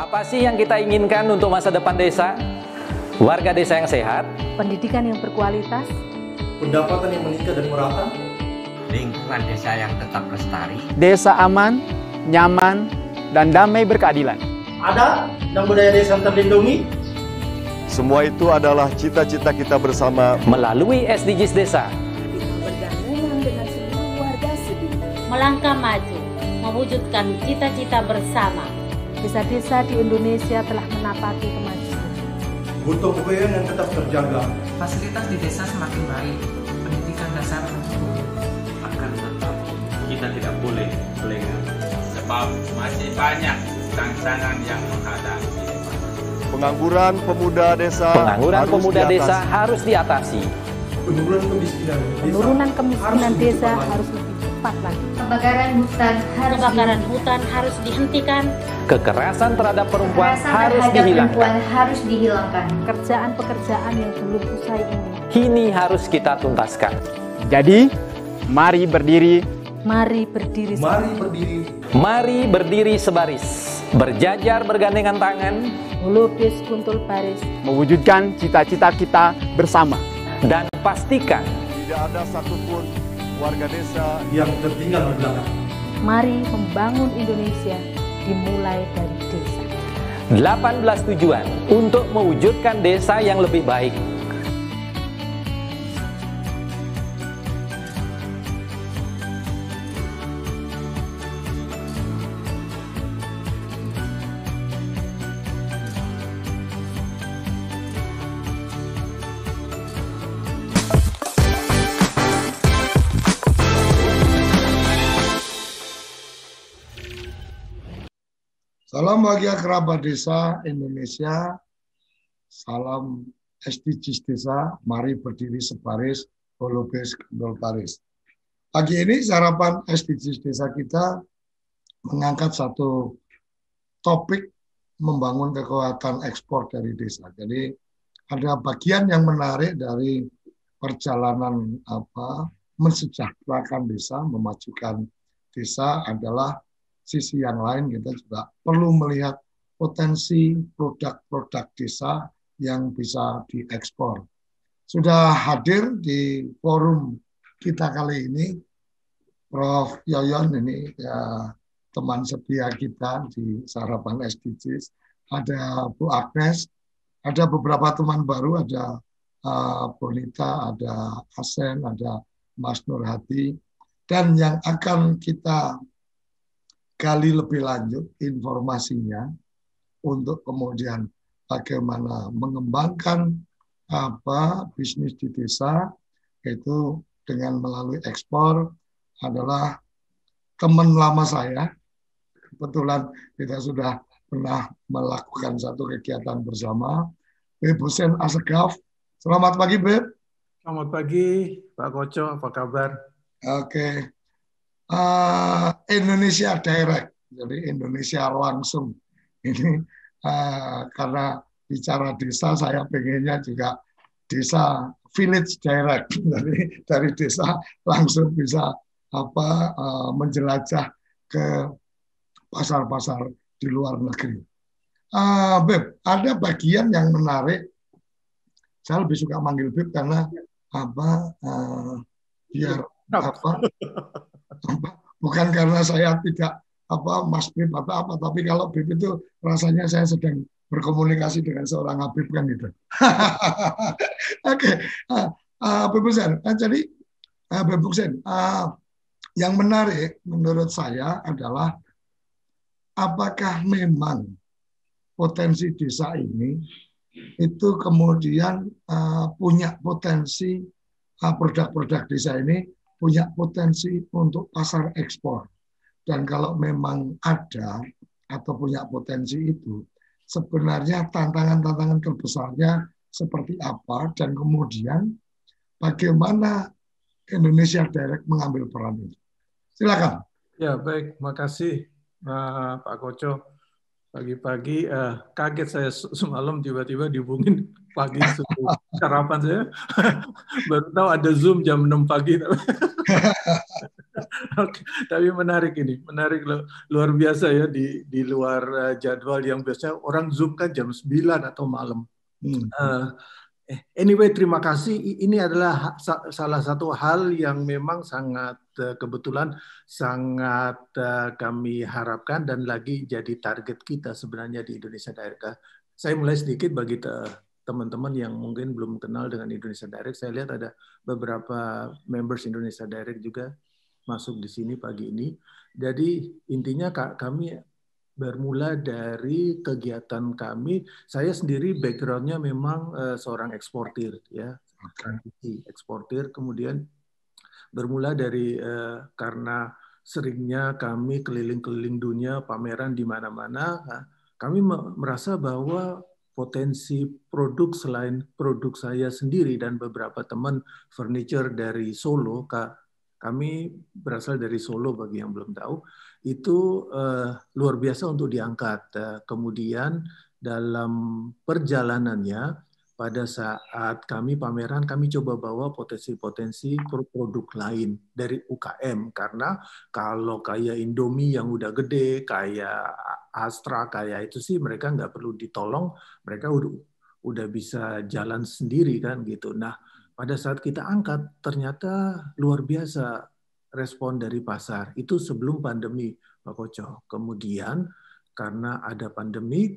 Apa sih yang kita inginkan untuk masa depan desa? Warga desa yang sehat, pendidikan yang berkualitas, pendapatan yang meningkat dan merata, lingkungan desa yang tetap lestari, desa aman, nyaman, dan damai berkeadilan. adat dan budaya desa terlindungi. Semua itu adalah cita-cita kita bersama melalui SDGs Desa. bergabung dengan seluruh warga Sibi. Melangkah maju, mewujudkan cita-cita bersama. Desa-desa di Indonesia telah menapaki kemajuan. Butuh kebayaan yang tetap terjaga. Fasilitas di desa semakin baik, pendidikan dasar mencukupi. Akan tetap kita tidak boleh lengah, sebab masih banyak tantangan yang menghadapi. pengangguran pemuda desa. Pengangguran pemuda desa harus diatasi. Penurunan kemiskinan desa harus lebih cepat lagi. Kebakaran hutan harus dihentikan. Kekerasan terhadap perempuan harus dihilangkan. Pekerjaan-pekerjaan yang belum usai ini harus kita tuntaskan. Jadi, mari berdiri. Mari berdiri. Mari berdiri sebaris. Berjajar bergandengan tangan. Melukis kuntul baris. Mewujudkan cita-cita kita bersama. Dan pastikan Tidak ada satupun warga desa yang tertinggal di belakang. Mari membangun Indonesia dimulai dari desa. 18 tujuan untuk mewujudkan desa yang lebih baik. Salam bahagia kerabat desa Indonesia, salam SDGs desa, mari berdiri sebaris, holobes kendol baris. Pagi ini sarapan SDGs desa kita mengangkat satu topik membangun kekuatan ekspor dari desa. Jadi ada bagian yang menarik dari perjalanan mensejahterakan desa, memajukan desa adalah sisi yang lain kita juga perlu melihat potensi produk-produk desa yang bisa diekspor. Sudah hadir di forum kita kali ini, Prof. Yoyon ini ya, teman setia kita di sarapan SDGs, ada Bu Agnes, ada beberapa teman baru, ada Bonita, ada Asen, ada Mas Nurhati, dan yang akan kita gali lebih lanjut informasinya untuk kemudian bagaimana mengembangkan bisnis di desa itu dengan melalui ekspor adalah teman lama saya. Kebetulan kita sudah pernah melakukan satu kegiatan bersama. Beb Hussein Asegaf. Selamat pagi, Beb. Selamat pagi, Pak Koco, apa kabar? Oke. Indonesia Direct, jadi Indonesia langsung. Ini karena bicara desa, saya pengennya juga desa Village Direct, jadi dari desa langsung bisa menjelajah ke pasar-pasar di luar negeri. Beb, ada bagian yang menarik. Saya lebih suka manggil Beb karena biar bukan karena saya tidak Mas Bib atau apa, tapi kalau Bib itu rasanya saya sedang berkomunikasi dengan seorang Habib kan gitu. Oke, Bib Hussein. Jadi Bib Hussein, yang menarik menurut saya adalah apakah memang potensi desa ini itu kemudian punya potensi produk-produk desa ini punya potensi untuk pasar ekspor. Dan kalau memang ada atau punya potensi itu, sebenarnya tantangan-tantangan terbesarnya seperti apa, dan kemudian bagaimana Indonesia Direct mengambil peran itu. Silakan. Ya, baik. Makasih Pak Koco. Pagi-pagi kaget saya semalam tiba-tiba dihubungin pagi sarapan saya. Baru tahu ada Zoom jam 6 pagi. Oke, tapi menarik ini, menarik luar biasa ya di luar jadwal yang biasa orang Zoom kan jam 9 atau malam. Anyway, terima kasih. Ini adalah salah satu hal yang memang sangat kebetulan sangat kami harapkan dan lagi jadi target kita sebenarnya di Indonesia Direct. Saya mulai sedikit bagi teman-teman yang mungkin belum kenal dengan Indonesia Direct. Saya lihat ada beberapa members Indonesia Direct juga masuk di sini pagi ini. Jadi intinya kami bermula dari kegiatan kami. Saya sendiri background-nya memang seorang eksportir, ya, eksportir. Kemudian bermula dari karena seringnya kami keliling-keliling dunia, pameran di mana-mana, kami merasa bahwa potensi produk selain produk saya sendiri dan beberapa teman furniture dari Solo, kami berasal dari Solo bagi yang belum tahu, itu luar biasa untuk diangkat. Kemudian dalam perjalanannya, pada saat kami pameran, kami coba bawa potensi-potensi produk lain dari UKM. Karena kalau kayak Indomie yang udah gede, kayak Astra, kayak itu sih mereka nggak perlu ditolong, mereka udah bisa jalan sendiri kan gitu. Nah, pada saat kita angkat, ternyata luar biasa respon dari pasar. Itu sebelum pandemi, Pak Koco. Kemudian karena ada pandemi,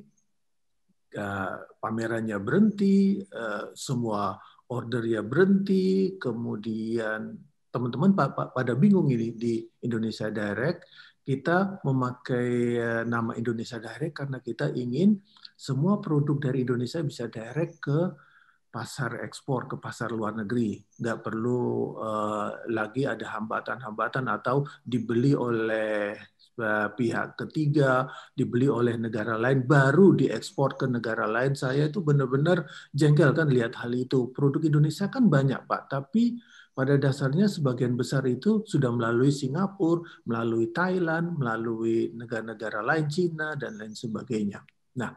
pamerannya berhenti, semua ordernya berhenti, kemudian teman-teman pada bingung ini di Indonesia Direct. Kita memakai nama Indonesia Direct karena kita ingin semua produk dari Indonesia bisa direct ke pasar ekspor, ke pasar luar negeri. Nggak perlu lagi ada hambatan-hambatan atau dibeli oleh pihak ketiga, dibeli oleh negara lain, baru diekspor ke negara lain. Saya itu benar-benar jengkel kan lihat hal itu. Produk Indonesia kan banyak, Pak, tapi pada dasarnya sebagian besar itu sudah melalui Singapura, melalui Thailand, melalui negara-negara lain, Cina, dan lain sebagainya. Nah,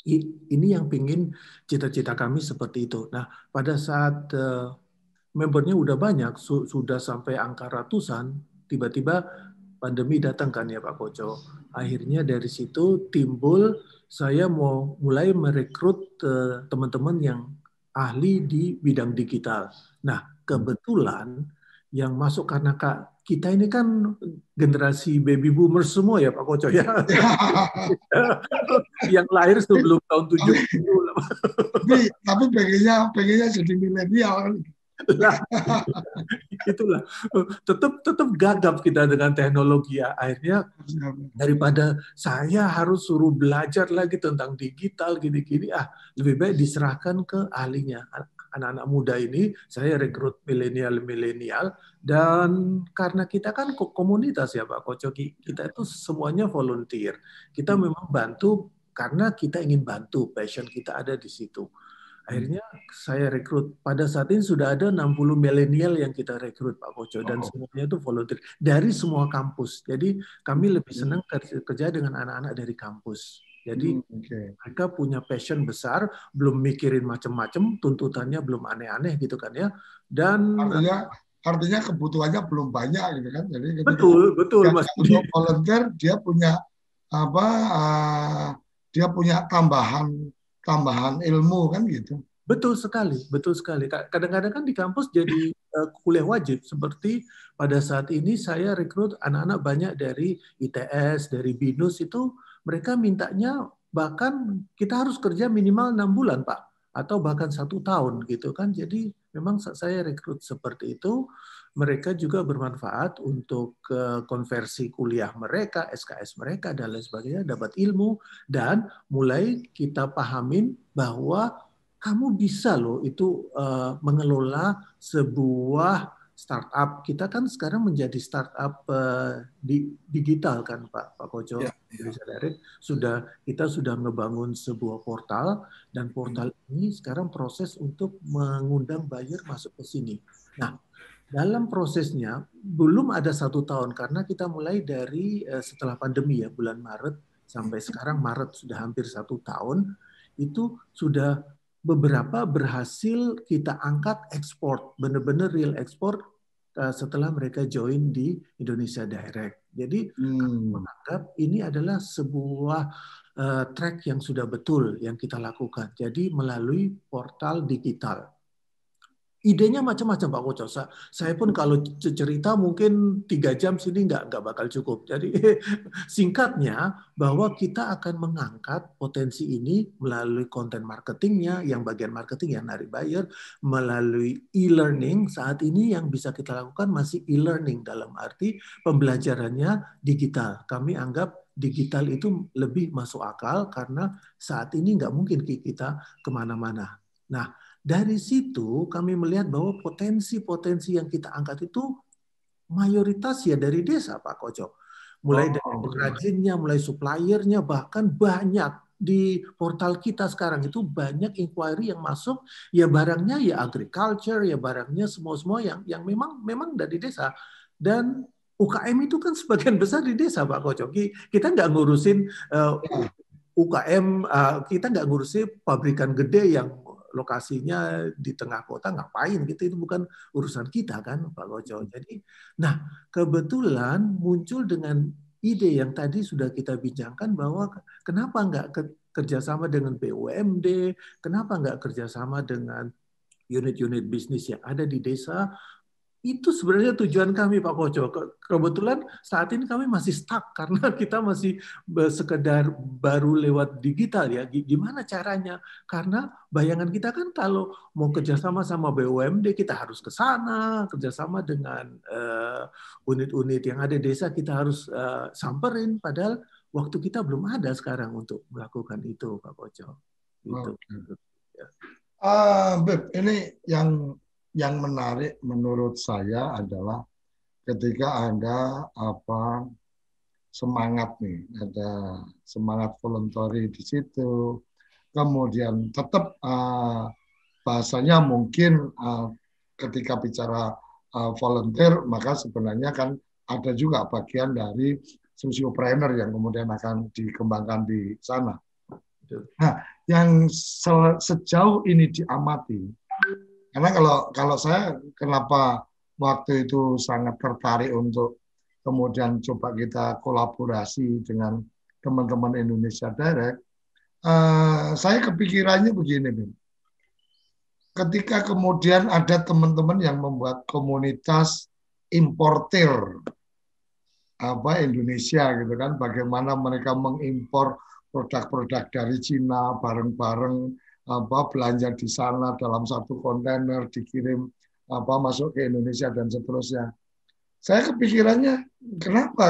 ini yang pingin cita-cita kami seperti itu. Nah, pada saat membernya udah banyak, sudah sampai angka ratusan, tiba-tiba pandemi datang kan ya Pak Koco. Akhirnya dari situ timbul saya mau mulai merekrut teman-teman yang ahli di bidang digital. Nah, kebetulan yang masuk karena kita ini kan generasi baby boomers semua ya Pak Koco ya. Yang lahir sebelum tahun 70. Tapi pengennya jadi milenial. Itulah tetap gagap kita dengan teknologi ya. Akhirnya daripada saya harus suruh belajar lagi tentang digital gini-gini, lebih baik diserahkan ke ahlinya. Anak-anak muda ini saya rekrut milenial dan karena kita kan komunitas ya Pak Koco, kita itu semuanya volunteer. Kita memang bantu karena kita ingin bantu, passion kita ada di situ. Akhirnya saya rekrut. Pada saat ini sudah ada 60 milenial yang kita rekrut Pak Koco dan semuanya itu volunteer dari semua kampus. Jadi kami lebih senang kerja dengan anak-anak dari kampus. Jadi mereka punya passion besar, belum mikirin macam-macam, tuntutannya belum aneh-aneh gitu kan ya. Dan artinya kebutuhannya belum banyak gitu kan. Jadi betul Mas. Untuk volunteer dia punya dia punya tambahan ilmu kan gitu. Betul sekali, betul sekali. Kadang-kadang kan di kampus jadi kuliah wajib. Seperti pada saat ini saya rekrut anak-anak banyak dari ITS, dari BINUS itu mereka mintanya bahkan kita harus kerja minimal 6 bulan Pak, atau bahkan 1 tahun gitu kan. Jadi memang saya rekrut seperti itu. Mereka juga bermanfaat untuk konversi kuliah mereka, SKS mereka, dan lain sebagainya, dapat ilmu, dan mulai kita pahamin bahwa kamu bisa loh itu mengelola sebuah startup. Kita kan sekarang menjadi startup digital kan Pak Koco. Ya. Kita sudah ngebangun sebuah portal, dan portal ini sekarang proses untuk mengundang buyer masuk ke sini. Nah, dalam prosesnya belum ada 1 tahun karena kita mulai dari setelah pandemi ya, bulan Maret sampai sekarang Maret sudah hampir 1 tahun, itu sudah beberapa berhasil kita angkat ekspor, benar-benar real ekspor setelah mereka join di Indonesia Direct. Jadi kami menganggap ini adalah sebuah track yang sudah betul yang kita lakukan. Jadi melalui portal digital. Idenya macam-macam Pak Koco. Saya pun kalau cerita mungkin 3 jam sini nggak bakal cukup. Jadi singkatnya bahwa kita akan mengangkat potensi ini melalui konten marketingnya, yang bagian marketing yang narik buyer, melalui e-learning. Saat ini yang bisa kita lakukan masih e-learning dalam arti pembelajarannya digital. Kami anggap digital itu lebih masuk akal karena saat ini nggak mungkin kita kemana-mana. Nah, dari situ kami melihat bahwa potensi-potensi yang kita angkat itu mayoritas ya dari desa Pak Koco. Mulai dari pengrajinnya, mulai suppliernya, bahkan banyak di portal kita sekarang itu banyak inquiry yang masuk, ya barangnya ya agriculture, ya barangnya semua-semua yang memang dari desa. Dan UKM itu kan sebagian besar di desa Pak Koco. Kita nggak ngurusin UKM, kita nggak ngurusin pabrikan gede yang lokasinya di tengah kota, ngapain gitu, itu bukan urusan kita kan Pak Koco. Jadi, nah kebetulan muncul dengan ide yang tadi sudah kita bincangkan bahwa kenapa nggak kerjasama dengan BUMD, kenapa nggak kerjasama dengan unit-unit bisnis yang ada di desa. Itu sebenarnya tujuan kami Pak Koco. Kebetulan saat ini kami masih stuck karena kita masih sekedar baru lewat digital ya. Gimana caranya? Karena bayangan kita kan kalau mau kerjasama sama BUMD kita harus ke sana, kerjasama dengan unit-unit yang ada di desa kita harus samperin. Padahal waktu kita belum ada sekarang untuk melakukan itu Pak Koco. Gitu. Beb, ini yang menarik menurut saya adalah ketika ada semangat nih, ada semangat voluntary di situ, kemudian tetap bahasanya mungkin ketika bicara volunteer maka sebenarnya kan ada juga bagian dari sosiopreneur yang kemudian akan dikembangkan di sana. Nah, yang sejauh ini diamati. Karena kalau saya kenapa waktu itu sangat tertarik untuk kemudian coba kita kolaborasi dengan teman-teman Indonesia Direct, saya kepikirannya begini, Bim. Ketika kemudian ada teman-teman yang membuat komunitas importer Indonesia gitu kan, bagaimana mereka mengimpor produk-produk dari Cina bareng-bareng, belanja di sana dalam satu kontainer dikirim masuk ke Indonesia dan seterusnya. Saya kepikirannya kenapa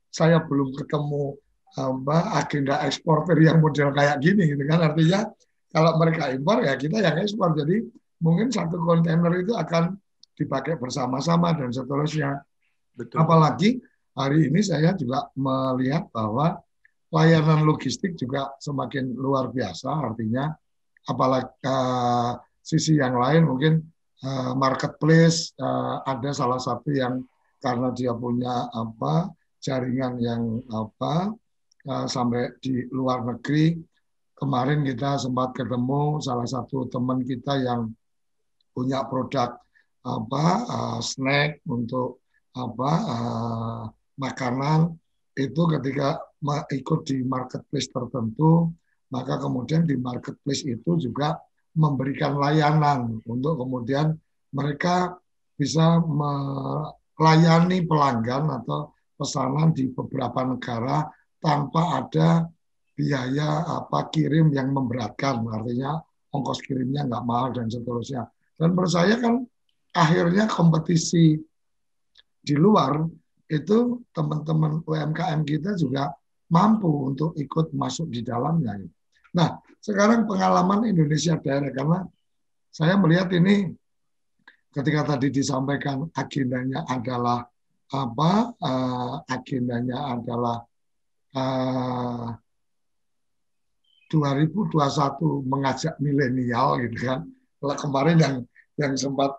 saya belum ketemu agenda eksporter yang model kayak gini gitu kan, artinya kalau mereka impor ya kita yang ekspor, jadi mungkin satu kontainer itu akan dipakai bersama-sama dan seterusnya. Betul. Apalagi hari ini saya juga melihat bahwa layanan logistik juga semakin luar biasa, artinya apalagi sisi yang lain mungkin marketplace ada salah satu yang karena dia punya jaringan yang sampai di luar negeri. Kemarin kita sempat ketemu salah satu teman kita yang punya produk snack untuk makanan. Itu ketika ikut di marketplace tertentu, maka kemudian di marketplace itu juga memberikan layanan untuk kemudian mereka bisa melayani pelanggan atau pesanan di beberapa negara tanpa ada biaya kirim yang memberatkan, artinya ongkos kirimnya nggak mahal dan seterusnya. Dan menurut saya kan akhirnya kompetisi di luar itu teman-teman UMKM kita juga mampu untuk ikut masuk di dalamnya. Nah, sekarang pengalaman Indonesia Direct, karena saya melihat ini ketika tadi disampaikan agendanya adalah agendanya adalah 2021 mengajak milenial gitu kan. Kalau kemarin yang sempat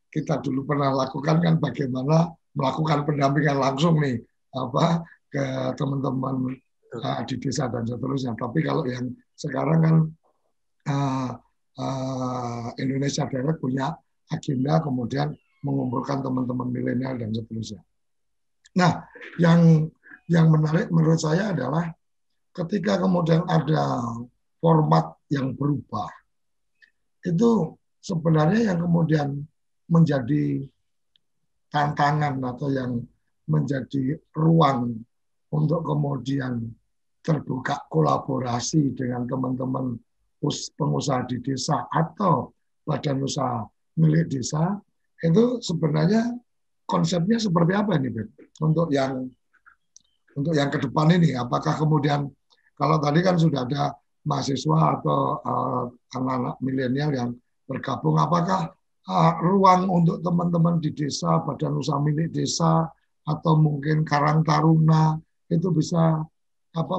kita dulu pernah lakukan kan bagaimana melakukan pendampingan langsung nih ke teman-teman di desa dan seterusnya. Tapi kalau yang sekarang kan Indonesia Direct punya agenda kemudian mengumpulkan teman-teman milenial dan seterusnya. Nah, yang menarik menurut saya adalah ketika kemudian ada format yang berubah, itu sebenarnya yang kemudian menjadi tantangan atau yang menjadi ruang untuk kemudian terbuka kolaborasi dengan teman-teman pengusaha di desa atau badan usaha milik desa, itu sebenarnya konsepnya seperti apa ini, Ben? Untuk yang ke depan ini, apakah kemudian kalau tadi kan sudah ada mahasiswa atau anak-anak milenial yang bergabung, apakah ruang untuk teman-teman di desa, badan usaha milik desa, atau mungkin Karang Taruna itu bisa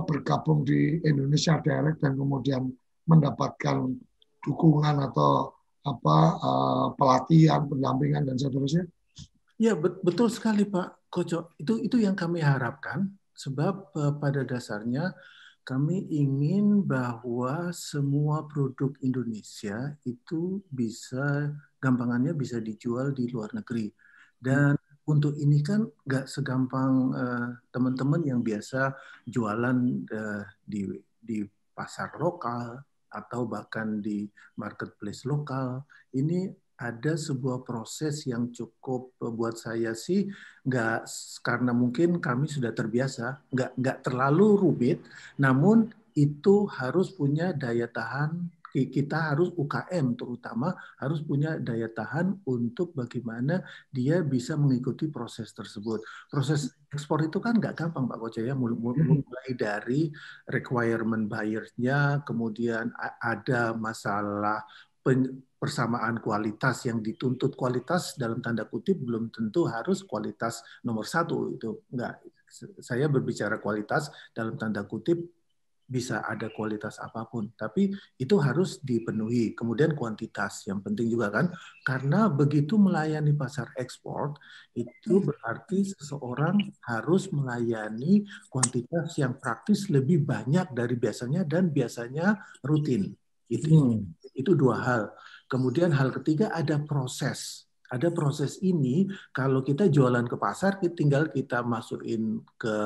bergabung di Indonesia Direct dan kemudian mendapatkan dukungan atau pelatihan, pendampingan dan seterusnya? Ya, betul sekali Pak Koco. Itu yang kami harapkan, sebab pada dasarnya kami ingin bahwa semua produk Indonesia itu gampangannya bisa dijual di luar negeri. Dan untuk ini kan nggak segampang teman-teman yang biasa jualan di pasar lokal atau bahkan di marketplace lokal. Ini ada sebuah proses yang cukup buat saya sih, nggak, karena mungkin kami sudah terbiasa, nggak terlalu rumit, namun itu harus punya daya tahan. Kita harus UKM terutama harus punya daya tahan untuk bagaimana dia bisa mengikuti proses tersebut. Proses ekspor itu kan nggak gampang Pak Koco ya, mulai dari requirement buyer-nya, kemudian ada masalah persamaan kualitas yang dituntut. Kualitas dalam tanda kutip belum tentu harus kualitas nomor 1, itu enggak. Saya berbicara kualitas dalam tanda kutip bisa ada kualitas apapun, tapi itu harus dipenuhi. Kemudian kuantitas yang penting juga kan, karena begitu melayani pasar ekspor itu berarti seseorang harus melayani kuantitas yang praktis lebih banyak dari biasanya dan biasanya rutin. Itu dua hal. Kemudian hal ketiga ada proses. Ada proses ini, kalau kita jualan ke pasar, tinggal kita masukin ke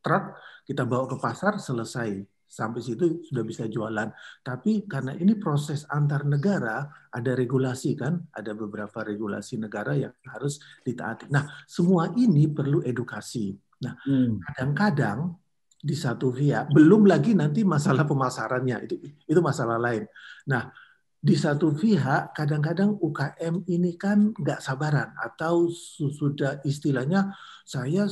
truk, kita bawa ke pasar, selesai. Sampai situ sudah bisa jualan. Tapi karena ini proses antar negara, ada regulasi kan, ada beberapa regulasi negara yang harus ditaati. Nah, semua ini perlu edukasi. Nah, kadang-kadang di satu pihak, belum lagi nanti masalah pemasarannya, itu masalah lain. Nah, di satu pihak, kadang-kadang UKM ini kan nggak sabaran, atau sudah istilahnya, saya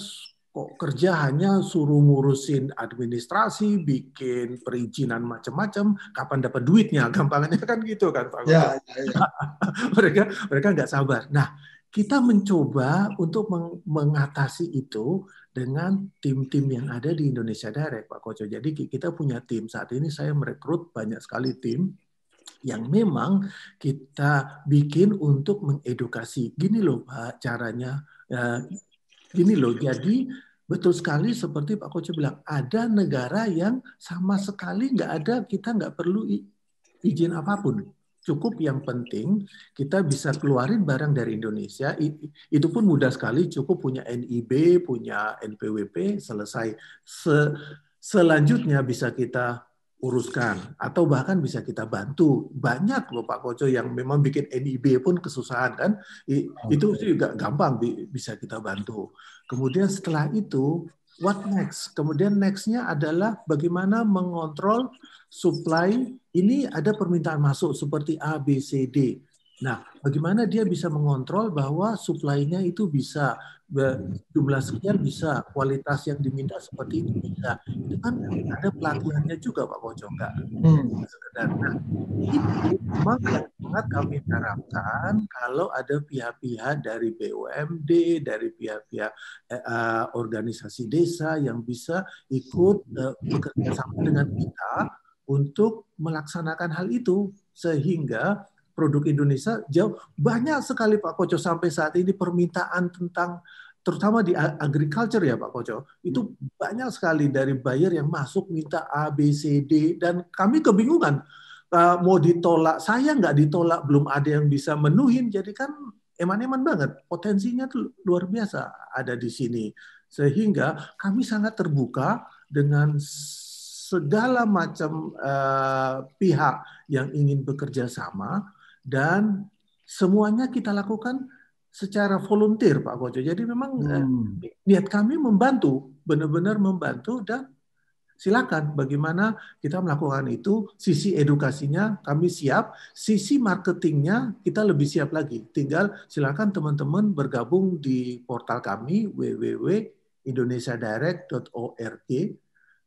kok kerja hanya suruh ngurusin administrasi, bikin perizinan macam-macam, kapan dapat duitnya, gampangannya kan gitu kan Pak. Ya. mereka nggak sabar. Nah, kita mencoba untuk mengatasi itu dengan tim-tim yang ada di Indonesia Direct, Pak Koco. Jadi kita punya tim. Saat ini saya merekrut banyak sekali tim yang memang kita bikin untuk mengedukasi. Gini loh Pak caranya. Gini loh, jadi betul sekali seperti Pak Koco bilang, ada negara yang sama sekali nggak ada, kita nggak perlu izin apapun. Cukup yang penting kita bisa keluarin barang dari Indonesia, itu pun mudah sekali, cukup punya NIB, punya NPWP, selesai. Selanjutnya bisa kita uruskan, atau bahkan bisa kita bantu. Banyak loh Pak Koco yang memang bikin NIB pun kesusahan kan, itu juga gampang bisa kita bantu. Kemudian setelah itu, what next? Kemudian next-nya adalah bagaimana mengontrol supply. Ini ada permintaan masuk seperti A, B, C, D. Nah, bagaimana dia bisa mengontrol bahwa supply-nya itu bisa jumlah sekian, bisa kualitas yang diminta seperti itu bisa. Itu kan ada pelatihannya juga Pak Koco, enggak sekedar. Nah, ini memang yang sangat kami harapkan kalau ada pihak-pihak dari BUMD, dari pihak-pihak organisasi desa yang bisa ikut bekerja sama dengan kita untuk melaksanakan hal itu, sehingga produk Indonesia jauh banyak sekali Pak Koco sampai saat ini permintaan tentang, terutama di agriculture ya Pak Koco, itu banyak sekali dari buyer yang masuk minta A, B, C, D, dan kami kebingungan. mau ditolak, saya nggak ditolak, belum ada yang bisa menuhin, jadi kan eman-eman banget, potensinya tuh luar biasa ada di sini. Sehingga kami sangat terbuka dengan segala macam pihak yang ingin bekerja sama, dan semuanya kita lakukan secara volunteer, Pak Koco. Jadi memang niat kami membantu, benar-benar membantu, dan silakan bagaimana kita melakukan itu. Sisi edukasinya kami siap, sisi marketingnya kita lebih siap lagi. Tinggal silakan teman-teman bergabung di portal kami www.indonesiadirect.org.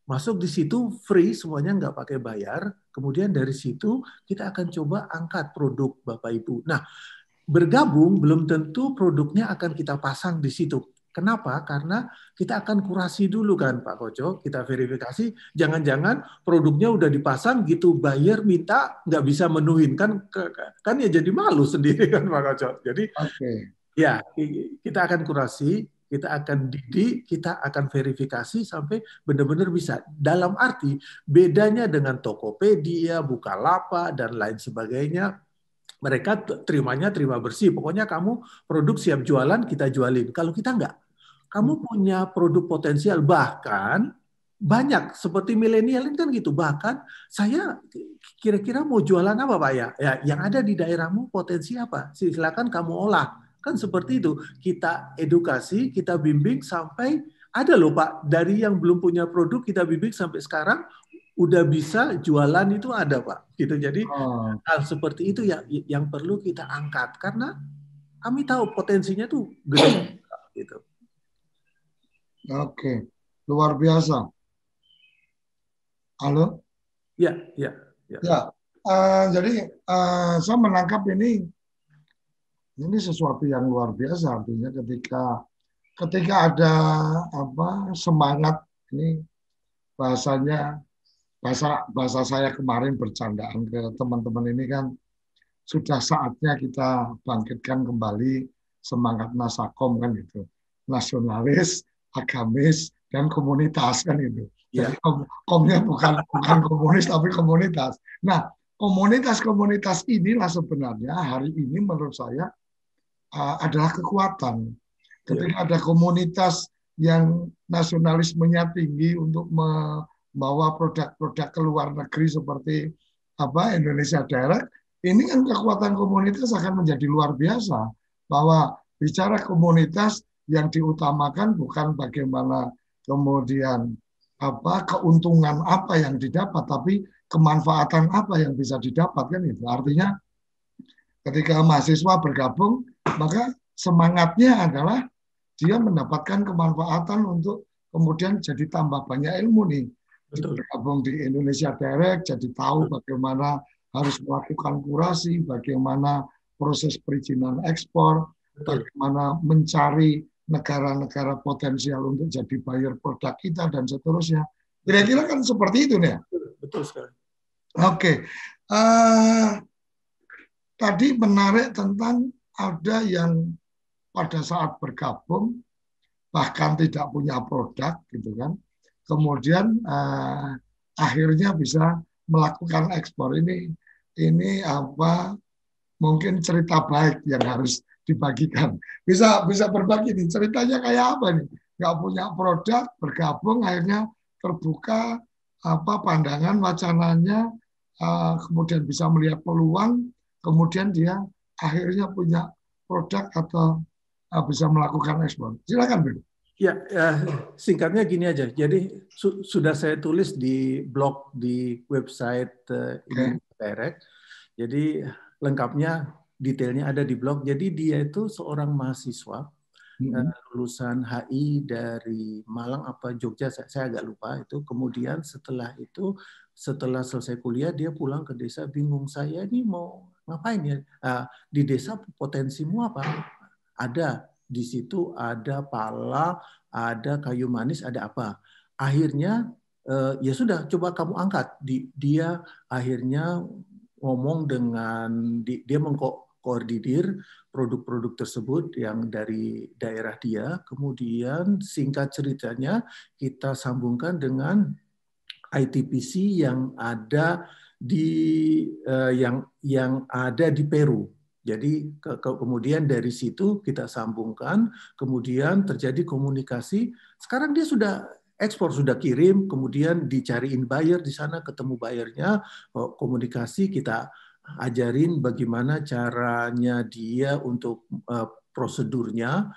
Masuk di situ free, semuanya nggak pakai bayar. Kemudian dari situ kita akan coba angkat produk Bapak Ibu. Nah, bergabung belum tentu produknya akan kita pasang di situ. Kenapa? Karena kita akan kurasi dulu kan Pak Koco, kita verifikasi, jangan-jangan produknya udah dipasang gitu, buyer minta nggak bisa menuhin, kan ya jadi malu sendiri kan Pak Koco. Jadi ya kita akan kurasi, kita akan didik, kita akan verifikasi sampai benar-benar bisa. Dalam arti bedanya dengan Tokopedia, Bukalapak, dan lain sebagainya, mereka terima bersih. Pokoknya kamu produk siap jualan, kita jualin. Kalau kita enggak. Kamu punya produk potensial, bahkan banyak seperti milenial kan gitu. Bahkan saya kira-kira mau jualan apa Pak ya? Yang ada di daerahmu potensi apa? Silakan kamu olah. Kan seperti itu. Kita edukasi, kita bimbing sampai ada loh Pak, dari yang belum punya produk kita bimbing sampai sekarang udah bisa jualan itu ada Pak. Gitu. Jadi hal seperti itu yang perlu kita angkat karena kami tahu potensinya tuh gede gitu. Oke, luar biasa. Halo? Ya. Jadi saya menangkap ini sesuatu yang luar biasa. Artinya ketika ada semangat, ini bahasa saya kemarin bercandaan ke teman-teman ini kan, sudah saatnya kita bangkitkan kembali semangat Nasakom kan itu, nasionalis, agamis, dan komunitas kan itu. Jadi komnya bukan komunis tapi komunitas. Nah, komunitas-komunitas inilah sebenarnya hari ini menurut saya adalah kekuatan. Ketika ada komunitas yang nasionalismenya tinggi untuk membawa produk-produk ke luar negeri seperti Indonesia Direct, ini kan kekuatan komunitas akan menjadi luar biasa. Bahwa bicara komunitas yang diutamakan bukan bagaimana kemudian keuntungan apa yang didapat, tapi kemanfaatan apa yang bisa didapatkan itu. Artinya ketika mahasiswa bergabung, maka semangatnya adalah dia mendapatkan kemanfaatan untuk kemudian jadi tambah banyak ilmu nih. Bergabung di Indonesia Direct, jadi tahu bagaimana harus melakukan kurasi, bagaimana proses perizinan ekspor, bagaimana mencari negara-negara potensial untuk jadi buyer produk kita, dan seterusnya. Kira-kira kan seperti itu nih. Betul sekali. Oke. Tadi menarik tentang ada yang pada saat bergabung bahkan tidak punya produk gitu kan. Kemudian akhirnya bisa melakukan ekspor. Ini mungkin cerita baik yang harus dibagikan. Bisa berbagi nih, ceritanya kayak apa nih? Nggak punya produk, bergabung, akhirnya terbuka pandangan, wacananya, kemudian bisa melihat peluang, kemudian dia akhirnya punya produk atau bisa melakukan ekspor. Silakan, Bu. Ya, singkatnya gini aja. Jadi sudah saya tulis di blog di website Indonesia Direct. Jadi lengkapnya, detailnya ada di blog. Jadi dia itu seorang mahasiswa lulusan HI dari Malang apa Jogja, saya agak lupa itu. Kemudian setelah selesai kuliah dia pulang ke desa, bingung, saya ini mau ngapain ya? Di desa potensimu apa? Ada di situ, ada pala, ada kayu manis, ada apa? Akhirnya ya sudah, coba kamu angkat. Dia akhirnya ngomong dengan dia mengkoordinir produk-produk tersebut yang dari daerah dia. Kemudian singkat ceritanya kita sambungkan dengan ITPC yang ada yang ada di Peru. Jadi kemudian dari situ kita sambungkan, kemudian terjadi komunikasi. Sekarang dia sudah ekspor, sudah kirim, kemudian dicariin buyer di sana, ketemu buyernya, komunikasi, kita ajarin bagaimana caranya dia untuk prosedurnya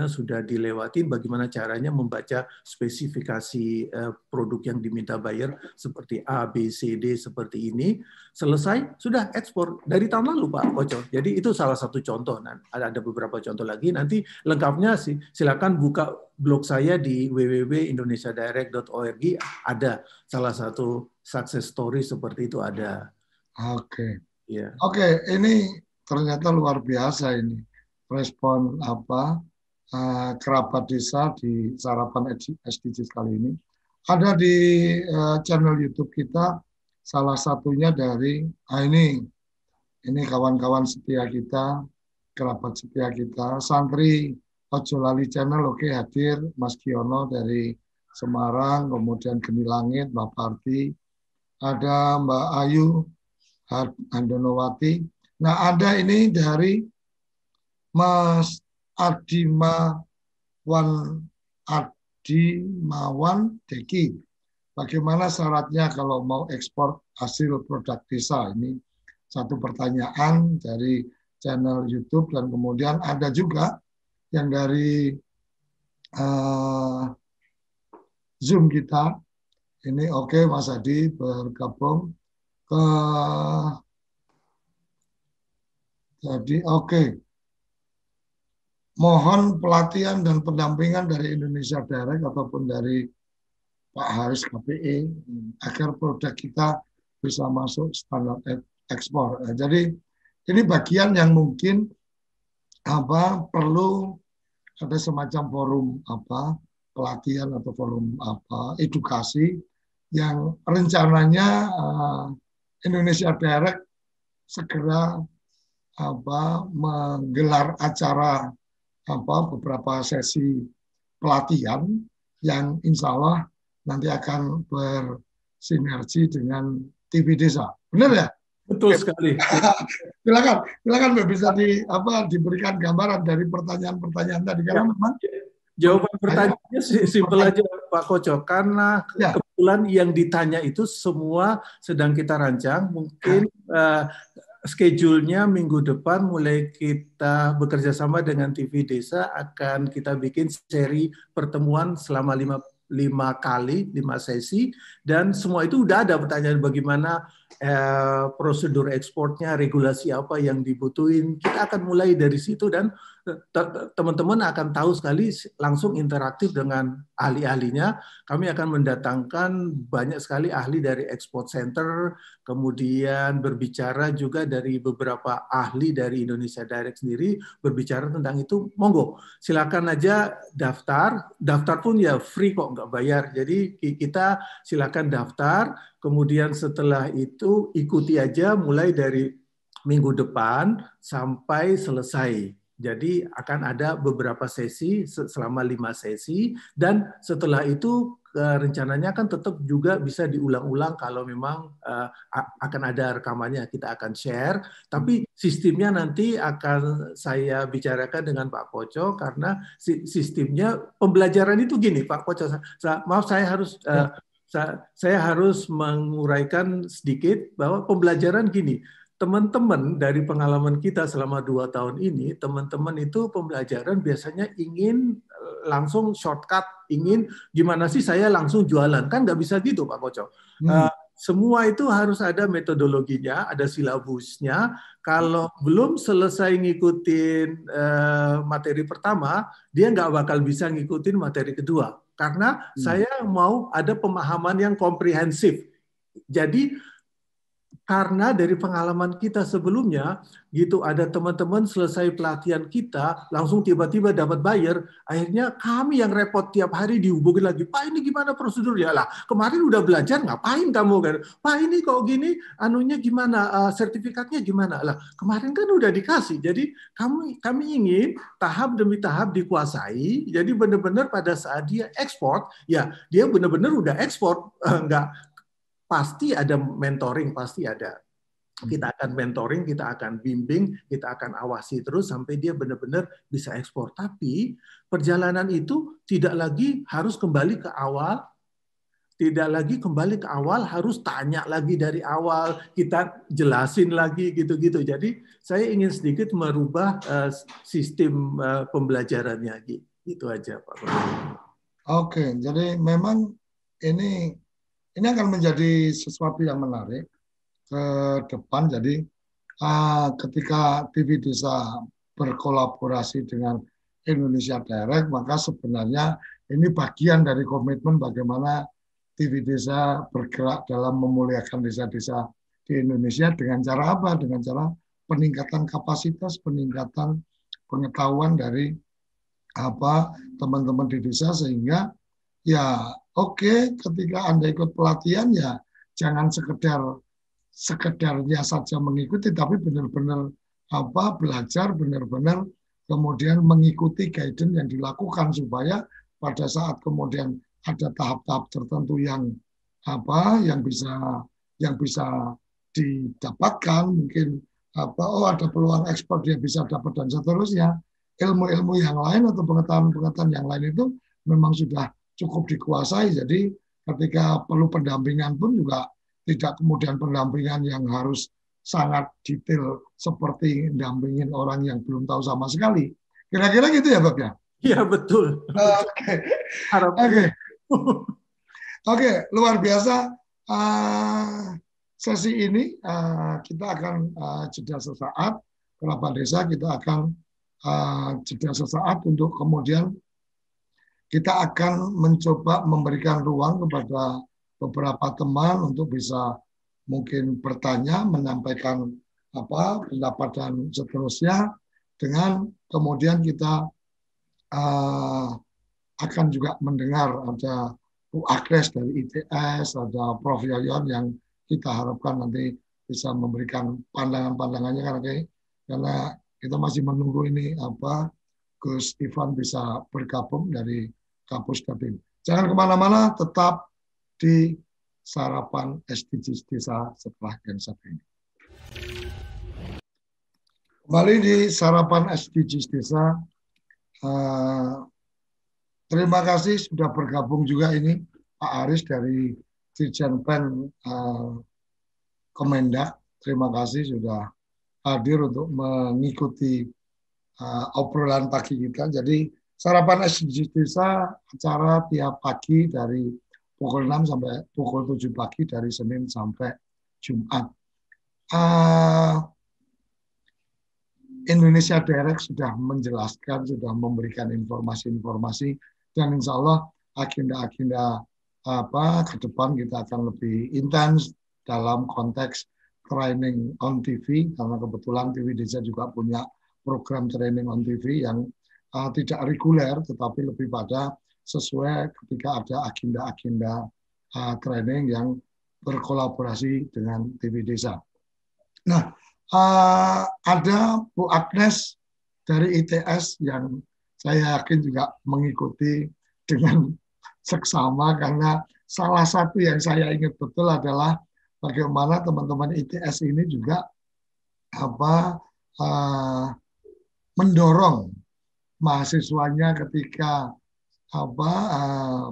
sudah dilewatin, bagaimana caranya membaca spesifikasi produk yang diminta buyer seperti A, B, C, D seperti ini. Selesai, sudah ekspor dari tahun lalu Pak Koco. Jadi itu salah satu contoh. Nah, ada beberapa contoh lagi. Nanti lengkapnya silakan buka blog saya di www.indonesiadirect.org. Ada salah satu success story seperti itu ada. Oke. Ya. Oke, ini ternyata luar biasa ini. Respon kerabat desa di sarapan SDGs kali ini. Ada di channel YouTube kita, salah satunya dari ini kawan-kawan setia kita, kerabat setia kita, santri Ojo Lali Channel, oke, hadir Mas Kiono dari Semarang, kemudian Geni Langit, Mbak Parti, ada Mbak Ayu Handonowati. Nah, ada ini dari Mas Adimawan Deki. Bagaimana syaratnya kalau mau ekspor hasil produk desa? Ini satu pertanyaan dari channel YouTube, dan kemudian ada juga yang dari Zoom kita. Ini oke, Mas Adi bergabung ke. Jadi oke. Mohon pelatihan dan pendampingan dari Indonesia Direct ataupun dari Pak Haris KPE agar produk kita bisa masuk standar ekspor. Nah, jadi ini bagian yang mungkin perlu ada semacam forum pelatihan atau forum edukasi yang rencananya Indonesia Direct segera menggelar acara beberapa sesi pelatihan yang insya Allah nanti akan bersinergi dengan TV Desa. Benar ya? Betul sekali. Silakan bisa diberikan gambaran dari pertanyaan-pertanyaan tadi, karena memang jawaban pertanyaannya simpel aja Pak Koco, karena kebetulan yang ditanya itu semua sedang kita rancang. Mungkin schedule-nya minggu depan mulai kita bekerja sama dengan TV Desa, akan kita bikin seri pertemuan selama 5 sesi, dan semua itu udah ada pertanyaan bagaimana prosedur ekspornya, regulasi apa yang dibutuhin. Kita akan mulai dari situ, dan teman-teman akan tahu sekali, langsung interaktif dengan ahli-ahlinya. Kami akan mendatangkan banyak sekali ahli dari Export Center, kemudian berbicara juga dari beberapa ahli dari Indonesia Direct sendiri, berbicara tentang itu. Monggo, silakan aja daftar pun ya free kok, nggak bayar. Jadi kita silakan daftar, kemudian setelah itu ikuti aja mulai dari minggu depan sampai selesai. Jadi akan ada beberapa sesi selama 5 sesi, dan setelah itu rencananya kan tetap juga bisa diulang-ulang kalau memang akan ada rekamannya, kita akan share. Tapi sistemnya nanti akan saya bicarakan dengan Pak Koco, karena sistemnya pembelajaran itu gini Pak Koco. Maaf, saya harus menguraikan sedikit bahwa pembelajaran gini. Teman-teman dari pengalaman kita selama 2 tahun ini, teman-teman itu pembelajaran biasanya ingin langsung shortcut, ingin gimana sih saya langsung jualan. Kan nggak bisa gitu Pak Koco. Semua itu harus ada metodologinya, ada silabusnya. Kalau belum selesai ngikutin materi pertama, dia nggak bakal bisa ngikutin materi kedua. Karena saya mau ada pemahaman yang komprehensif. Jadi karena dari pengalaman kita sebelumnya, gitu, ada teman-teman selesai pelatihan kita, langsung tiba-tiba dapat buyer, akhirnya kami yang repot tiap hari dihubungin lagi, Pak ini gimana prosedurnya? Lah kemarin udah belajar, ngapain kamu kan? Pak ini kok gini, anunya gimana, sertifikatnya gimana? Lah kemarin kan udah dikasih, jadi kami ingin tahap demi tahap dikuasai, jadi benar-benar pada saat dia ekspor, ya dia benar-benar udah ekspor, enggak pasti ada mentoring, pasti ada. Kita akan mentoring, kita akan bimbing, kita akan awasi terus sampai dia benar-benar bisa ekspor. Tapi perjalanan itu tidak lagi harus kembali ke awal, harus tanya lagi dari awal, kita jelasin lagi gitu-gitu. Jadi saya ingin sedikit merubah sistem pembelajarannya gitu aja, Pak. Oke, jadi memang ini akan menjadi sesuatu yang menarik ke depan. Jadi ketika TV Desa berkolaborasi dengan Indonesia Direct, maka sebenarnya ini bagian dari komitmen bagaimana TV Desa bergerak dalam memuliakan desa-desa di Indonesia dengan cara apa? Dengan cara peningkatan kapasitas, peningkatan pengetahuan dari teman-teman di desa, sehingga ya oke, ketika Anda ikut pelatihan ya jangan sekedarnya saja mengikuti, tapi benar-benar belajar, benar-benar kemudian mengikuti guidance yang dilakukan, supaya pada saat kemudian ada tahap-tahap tertentu yang bisa didapatkan, mungkin ada peluang ekspor dia bisa dapat dan seterusnya. Ilmu-ilmu yang lain atau pengetahuan-pengetahuan yang lain itu memang sudah cukup dikuasai. Jadi ketika perlu pendampingan pun juga tidak kemudian pendampingan yang harus sangat detail seperti dampingin orang yang belum tahu sama sekali. Kira-kira gitu ya, Bapak ya? Iya, betul. Oke, luar biasa. Sesi ini kita akan jeda sesaat. Kerabat Desa kita akan jeda sesaat untuk kemudian kita akan mencoba memberikan ruang kepada beberapa teman untuk bisa mungkin bertanya, menyampaikan pendapat dan seterusnya, dengan kemudian kita akan juga mendengar ada Bu Agnes dari ITS, ada Prof. Yoyon yang kita harapkan nanti bisa memberikan pandangan-pandangannya, karena kita masih menunggu ini Gus Ivan bisa bergabung dari Kampus Datim. Jangan kemana-mana, tetap di Sarapan SDGs Desa setelah yang satu ini. Kembali di Sarapan SDGs Desa. Terima kasih sudah bergabung juga ini Pak Aris dari Dirjen Pen Kemendak. Terima kasih sudah hadir untuk mengikuti obrolan pagi kita. Jadi Sarapan SDGs Desa acara tiap pagi dari pukul 6 sampai pukul 7 pagi dari Senin sampai Jumat. Indonesia Direct sudah menjelaskan, sudah memberikan informasi-informasi, dan insya Allah agenda-agenda ke depan kita akan lebih intens dalam konteks training on TV, karena kebetulan TV Desa juga punya program training on TV yang tidak reguler, tetapi lebih pada sesuai ketika ada agenda-agenda training yang berkolaborasi dengan TV Desa. Nah, ada Bu Agnes dari ITS yang saya yakin juga mengikuti dengan seksama, karena salah satu yang saya ingat betul adalah bagaimana teman-teman ITS ini juga mendorong mahasiswanya ketika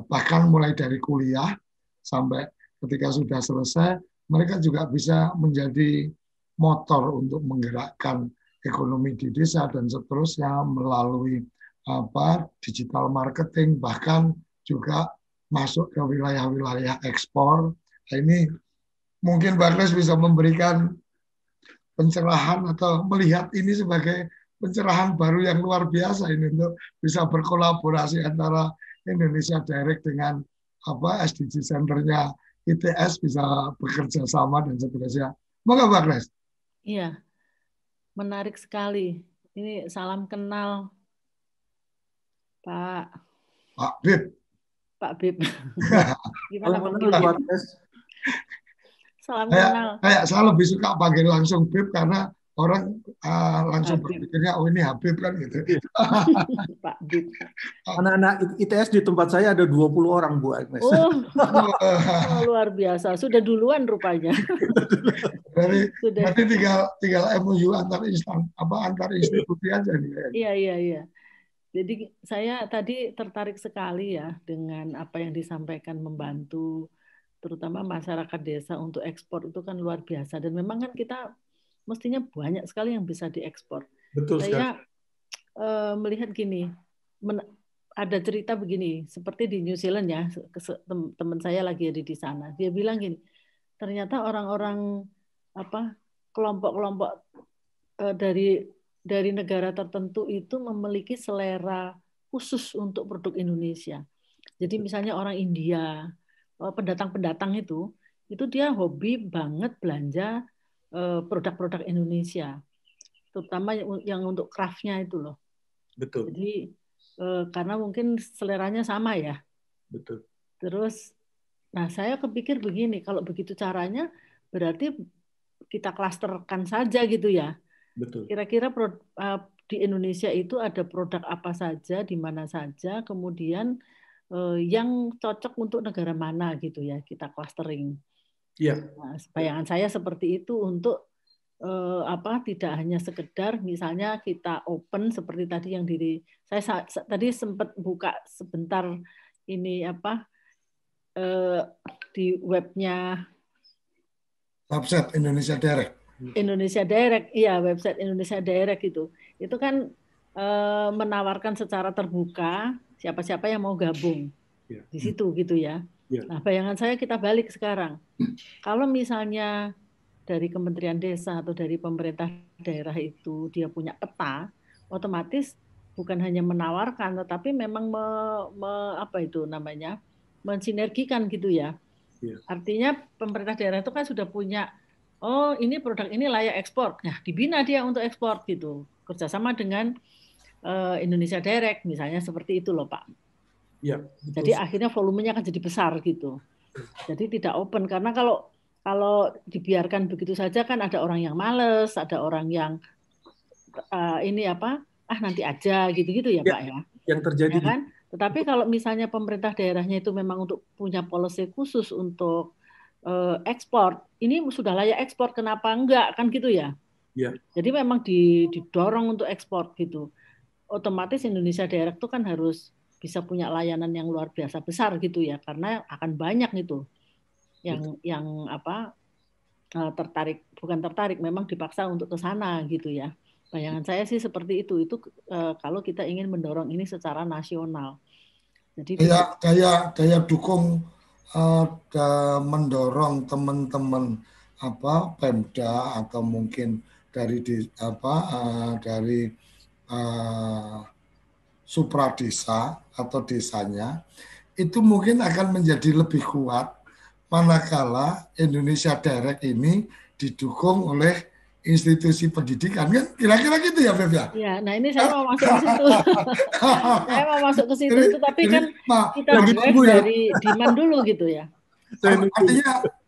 bahkan mulai dari kuliah sampai ketika sudah selesai, mereka juga bisa menjadi motor untuk menggerakkan ekonomi di desa dan seterusnya melalui digital marketing, bahkan juga masuk ke wilayah-wilayah ekspor. Nah, ini mungkin Mbak Agnes bisa memberikan pencerahan atau melihat ini sebagai pencerahan baru yang luar biasa ini untuk bisa berkolaborasi antara Indonesia Direct dengan SDG Center-nya ITS bisa bekerja sama dan seterusnya. Moga Mbak Agnes. Iya, menarik sekali. Ini salam kenal Pak Bib. Pak Bib. Gimana Pak Bib? Salam kenal. Saya lebih suka panggil langsung Bib karena orang langsung berpikirnya oh ini Habib kan gitu. Pak Bib. Anak-anak ITS di tempat saya ada 20 orang, Bu Agnes. Oh, luar biasa. Sudah duluan rupanya. Berarti tinggal MOU antar institusi aja nih. Iya. Jadi saya tadi tertarik sekali ya dengan apa yang disampaikan, membantu terutama masyarakat desa untuk ekspor itu kan luar biasa, dan memang kan kita mestinya banyak sekali yang bisa diekspor. Betul sekali. Saya melihat gini, ada cerita begini, seperti di New Zealand ya, teman saya lagi ada di sana. Dia bilang gini, ternyata orang-orang kelompok-kelompok dari negara tertentu itu memiliki selera khusus untuk produk Indonesia. Jadi misalnya orang India, pendatang-pendatang itu dia hobi banget belanja produk-produk Indonesia, terutama yang untuk craft-nya itu loh. Betul. Jadi karena mungkin seleranya sama ya. Betul. Terus, nah saya kepikir begini, kalau begitu caranya berarti kita klasterkan saja gitu ya. Betul. Kira-kira di Indonesia itu ada produk apa saja, di mana saja, kemudian yang cocok untuk negara mana gitu ya, kita clustering. Iya. Nah, bayangan saya seperti itu untuk tidak hanya sekedar misalnya kita open seperti tadi yang saya tadi sempat buka sebentar ini di webnya website Indonesia Direct. Indonesia Direct, iya, website Indonesia Direct itu kan menawarkan secara terbuka siapa-siapa yang mau gabung di situ gitu ya. Nah, bayangan saya kita balik sekarang. Kalau misalnya dari Kementerian Desa atau dari pemerintah daerah itu dia punya peta, otomatis bukan hanya menawarkan, tetapi memang mensinergikan gitu ya. Artinya pemerintah daerah itu kan sudah punya, oh ini produk ini layak ekspor, nah dibina dia untuk ekspor gitu, kerjasama dengan Indonesia Direct misalnya, seperti itu loh Pak. Ya, jadi akhirnya volumenya akan jadi besar gitu. Jadi tidak open, karena kalau dibiarkan begitu saja kan ada orang yang males, ada orang yang nanti aja gitu-gitu ya Pak ya. Yang terjadi ya kan? Tetapi kalau misalnya pemerintah daerahnya itu memang untuk punya policy khusus untuk ekspor, ini sudah layak ekspor, kenapa enggak kan gitu ya? Ya. Jadi memang didorong untuk ekspor gitu. Otomatis Indonesia Direct itu kan harus bisa punya layanan yang luar biasa besar gitu ya, karena akan banyak itu yang tertarik, memang dipaksa untuk ke sana gitu ya. Bayangan saya sih seperti itu kalau kita ingin mendorong ini secara nasional. Jadi daya dukung mendorong teman-teman Pemda atau mungkin dari supradesa atau desanya itu mungkin akan menjadi lebih kuat manakala Indonesia Direct ini didukung oleh institusi pendidikan, kan kira-kira gitu ya Beb ya? Ya, nah ini saya mau masuk ke situ. Saya mau masuk ke situ, tapi kan kita dari demand dulu gitu ya.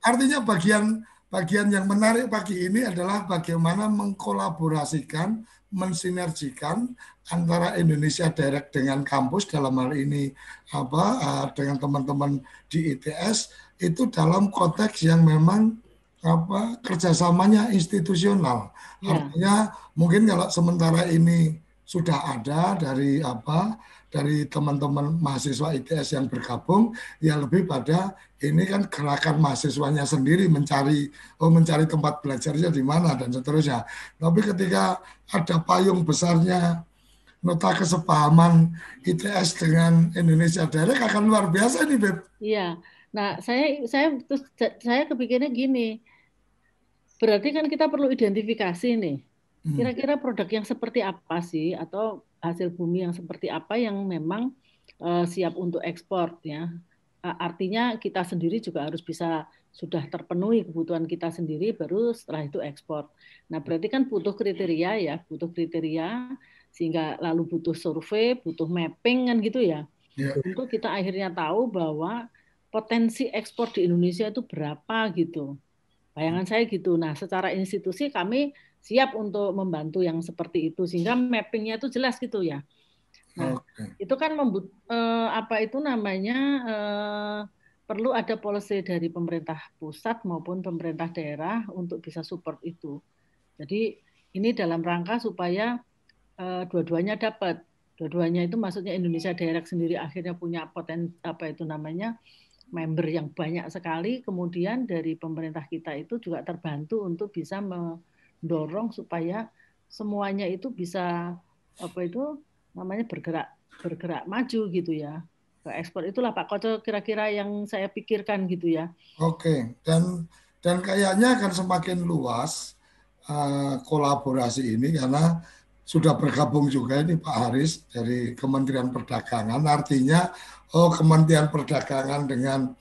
Artinya bagian yang menarik pagi ini adalah bagaimana mengkolaborasikan, mensinergikan antara Indonesia Direct dengan kampus, dalam hal ini dengan teman-teman di ITS itu dalam konteks yang memang kerjasamanya institusional. Artinya mungkin kalau sementara ini sudah ada dari teman-teman mahasiswa ITS yang bergabung, ya lebih pada ini kan gerakan mahasiswanya sendiri mencari tempat belajarnya di mana dan seterusnya. Tapi ketika ada payung besarnya nota kesepahaman ITS dengan Indonesia Direct akan luar biasa nih Beb. Iya. Nah, saya kepikirnya gini. Berarti kan kita perlu identifikasi nih. Kira-kira produk yang seperti apa sih, atau hasil bumi yang seperti apa yang memang siap untuk ekspor ya. Artinya kita sendiri juga harus bisa sudah terpenuhi kebutuhan kita sendiri, baru setelah itu ekspor. Nah, berarti kan butuh kriteria sehingga lalu butuh survei, butuh mapping kan gitu ya. Untuk kita akhirnya tahu bahwa potensi ekspor di Indonesia itu berapa gitu. Bayangan saya gitu. Nah, secara institusi kami siap untuk membantu yang seperti itu sehingga mappingnya itu jelas gitu ya. Nah, itu kan perlu ada policy dari pemerintah pusat maupun pemerintah daerah untuk bisa support itu. Jadi ini dalam rangka supaya dua-duanya dapat. Dua-duanya itu maksudnya Indonesia Direct sendiri akhirnya punya member yang banyak sekali, kemudian dari pemerintah kita itu juga terbantu untuk bisa mendorong supaya semuanya itu bisa bergerak maju gitu ya. Ke ekspor itulah Pak Koco kira-kira yang saya pikirkan gitu ya. Oke, dan kayaknya akan semakin luas kolaborasi ini karena sudah bergabung juga ini Pak Haris dari Kementerian Perdagangan. Artinya Kementerian Perdagangan dengan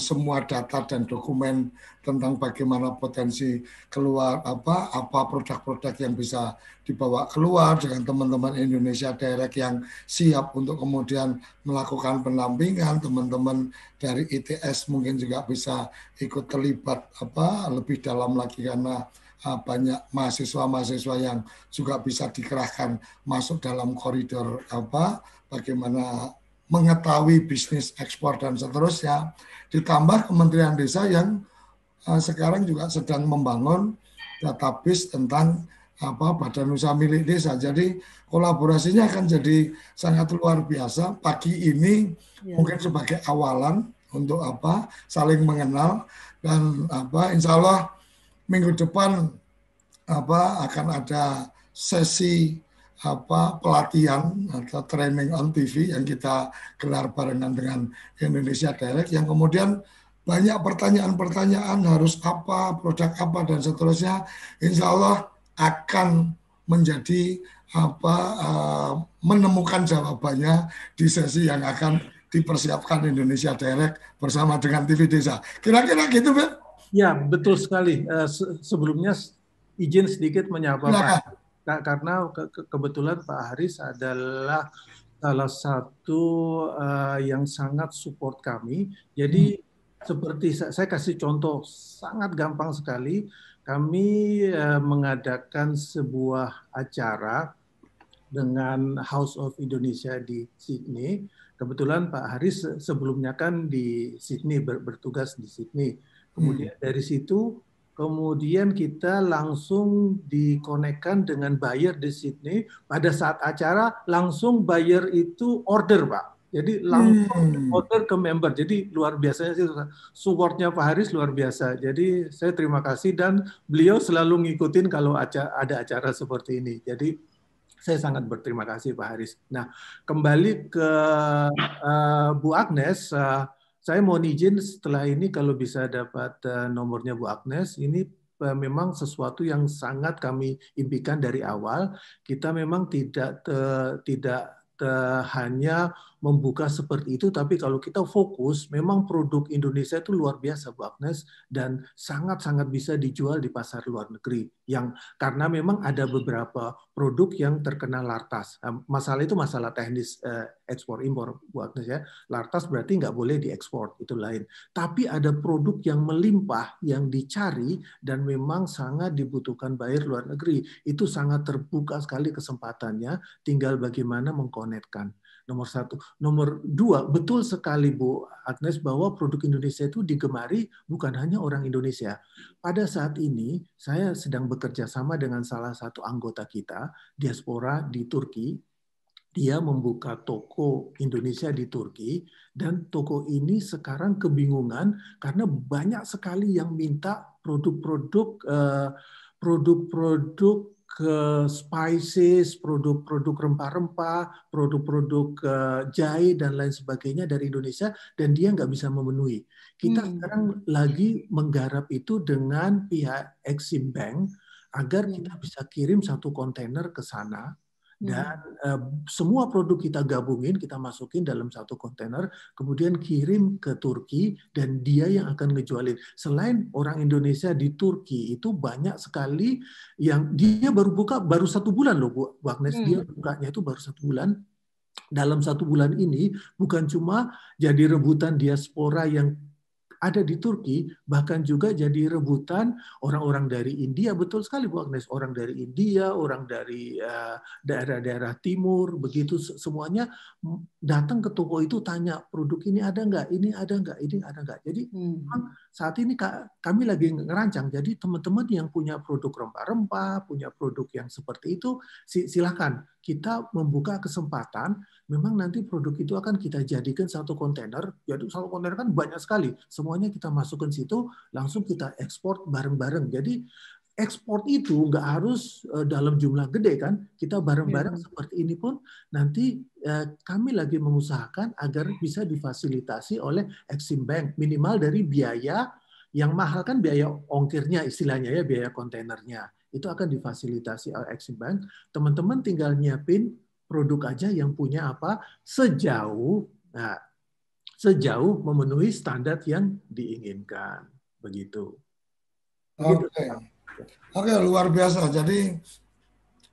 semua data dan dokumen tentang bagaimana potensi keluar apa produk-produk yang bisa dibawa keluar dengan teman-teman Indonesia Direct yang siap untuk kemudian melakukan pendampingan, teman-teman dari ITS mungkin juga bisa ikut terlibat lebih dalam lagi karena banyak mahasiswa-mahasiswa yang juga bisa dikerahkan masuk dalam koridor bagaimana mengetahui bisnis ekspor dan seterusnya. Ditambah Kementerian Desa yang sekarang juga sedang membangun database tentang badan usaha milik desa. Jadi kolaborasinya akan jadi sangat luar biasa. Pagi ini mungkin sebagai awalan untuk saling mengenal dan insya Allah minggu depan akan ada sesi pelatihan atau training on TV yang kita gelar barengan dengan Indonesia Direct yang kemudian banyak pertanyaan-pertanyaan harus apa, produk apa dan seterusnya insya Allah akan menjadi menemukan jawabannya di sesi yang akan dipersiapkan Indonesia Direct bersama dengan TV Desa. Kira-kira gitu, Pak? Ya, betul sekali. Sebelumnya izin sedikit menyapa Pak, karena kebetulan Pak Haris adalah salah satu yang sangat support kami. Jadi seperti saya kasih contoh sangat gampang sekali, kami mengadakan sebuah acara dengan House of Indonesia di Sydney. Kebetulan Pak Haris sebelumnya kan di Sydney, bertugas di Sydney. Kemudian dari situ, kemudian kita langsung dikonekkan dengan buyer di Sydney. Pada saat acara, langsung buyer itu order, Pak. Jadi langsung order ke member. Jadi luar biasanya sih, supportnya Pak Haris luar biasa. Jadi saya terima kasih dan beliau selalu ngikutin kalau ada acara seperti ini. Jadi saya sangat berterima kasih Pak Haris. Nah, kembali ke Bu Agnes, saya mohon izin setelah ini kalau bisa dapat nomornya Bu Agnes. Ini memang sesuatu yang sangat kami impikan dari awal. Kita memang tidak hanya membuka seperti itu, tapi kalau kita fokus, memang produk Indonesia itu luar biasa, Bu Agnes, dan sangat-sangat bisa dijual di pasar luar negeri. Karena memang ada beberapa produk yang terkena lartas. Masalah itu masalah teknis ekspor impor, Bu Agnes ya. Lartas berarti nggak boleh diekspor, itu lain. Tapi ada produk yang melimpah, yang dicari, dan memang sangat dibutuhkan buyer luar negeri. Itu sangat terbuka sekali kesempatannya, tinggal bagaimana mengkonekkan. Nomor satu. Nomor dua, betul sekali Bu Agnes bahwa produk Indonesia itu digemari bukan hanya orang Indonesia. Pada saat ini saya sedang bekerja sama dengan salah satu anggota kita, diaspora di Turki. Dia membuka toko Indonesia di Turki dan toko ini sekarang kebingungan karena banyak sekali yang minta produk-produk spices, produk-produk rempah-rempah, produk-produk jahe dan lain sebagainya dari Indonesia dan dia nggak bisa memenuhi. Kita sekarang lagi menggarap itu dengan pihak Exim Bank agar kita bisa kirim satu kontainer ke sana. Dan semua produk kita gabungin, kita masukin dalam satu kontainer, kemudian kirim ke Turki dan dia yang akan ngejualin. Selain orang Indonesia di Turki itu banyak sekali yang dia baru buka baru 1 bulan loh Bu Agnes, dia bukanya itu baru 1 bulan. Dalam 1 bulan ini bukan cuma jadi rebutan diaspora yang ada di Turki, bahkan juga jadi rebutan orang-orang dari India, betul sekali Bu Agnes, orang dari India, orang dari daerah-daerah timur, begitu semuanya datang ke toko itu tanya, produk ini ada nggak, ini ada nggak, ini ada nggak. Jadi saat ini kami lagi ngerancang, jadi teman-teman yang punya produk rempah-rempah, punya produk yang seperti itu, silakan kita membuka kesempatan. Memang nanti produk itu akan kita jadikan satu kontainer. Jadi satu kontainer kan banyak sekali. Semuanya kita masukkan situ, langsung kita ekspor bareng-bareng. Jadi ekspor itu nggak harus dalam jumlah gede kan. Kita bareng-bareng seperti ini pun nanti kami lagi mengusahakan agar bisa difasilitasi oleh Exim Bank. Minimal dari biaya yang mahal kan biaya ongkirnya istilahnya ya, biaya kontainernya. Itu akan difasilitasi oleh Exim Bank. Teman-teman tinggal nyiapin produk aja yang punya apa sejauh memenuhi standar yang diinginkan, begitu. Oke, luar biasa. Jadi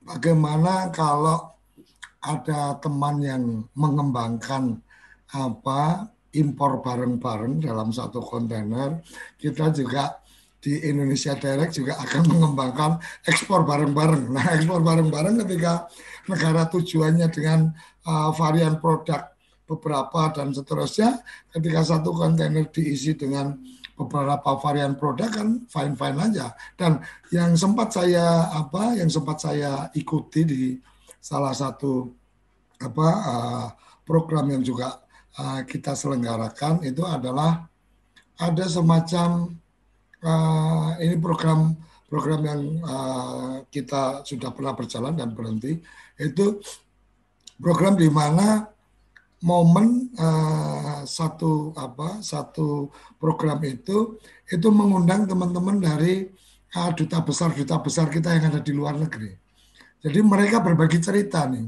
bagaimana kalau ada teman yang mengembangkan impor bareng-bareng dalam satu kontainer, kita juga di Indonesia Direct juga akan mengembangkan ekspor bareng-bareng. Nah, ekspor bareng-bareng ketika negara tujuannya dengan varian produk beberapa dan seterusnya, ketika satu kontainer diisi dengan beberapa varian produk kan fine-fine aja. Dan yang sempat saya ikuti di salah satu program yang juga kita selenggarakan itu adalah ada semacam ini program yang kita sudah pernah berjalan dan berhenti, itu program di mana momen satu program itu mengundang teman-teman dari duta besar kita yang ada di luar negeri. Jadi mereka berbagi cerita nih.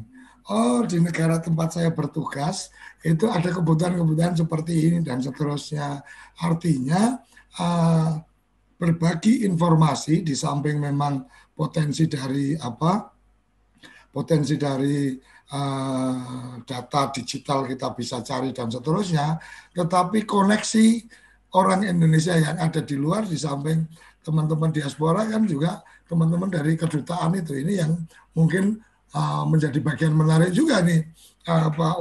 Oh, di negara tempat saya bertugas itu ada kebutuhan-kebutuhan seperti ini dan seterusnya. Artinya berbagi informasi di samping memang potensi dari data digital kita bisa cari dan seterusnya, tetapi koneksi orang Indonesia yang ada di luar di samping teman-teman diaspora kan juga teman-teman dari kedutaan itu, ini yang mungkin menjadi bagian menarik juga nih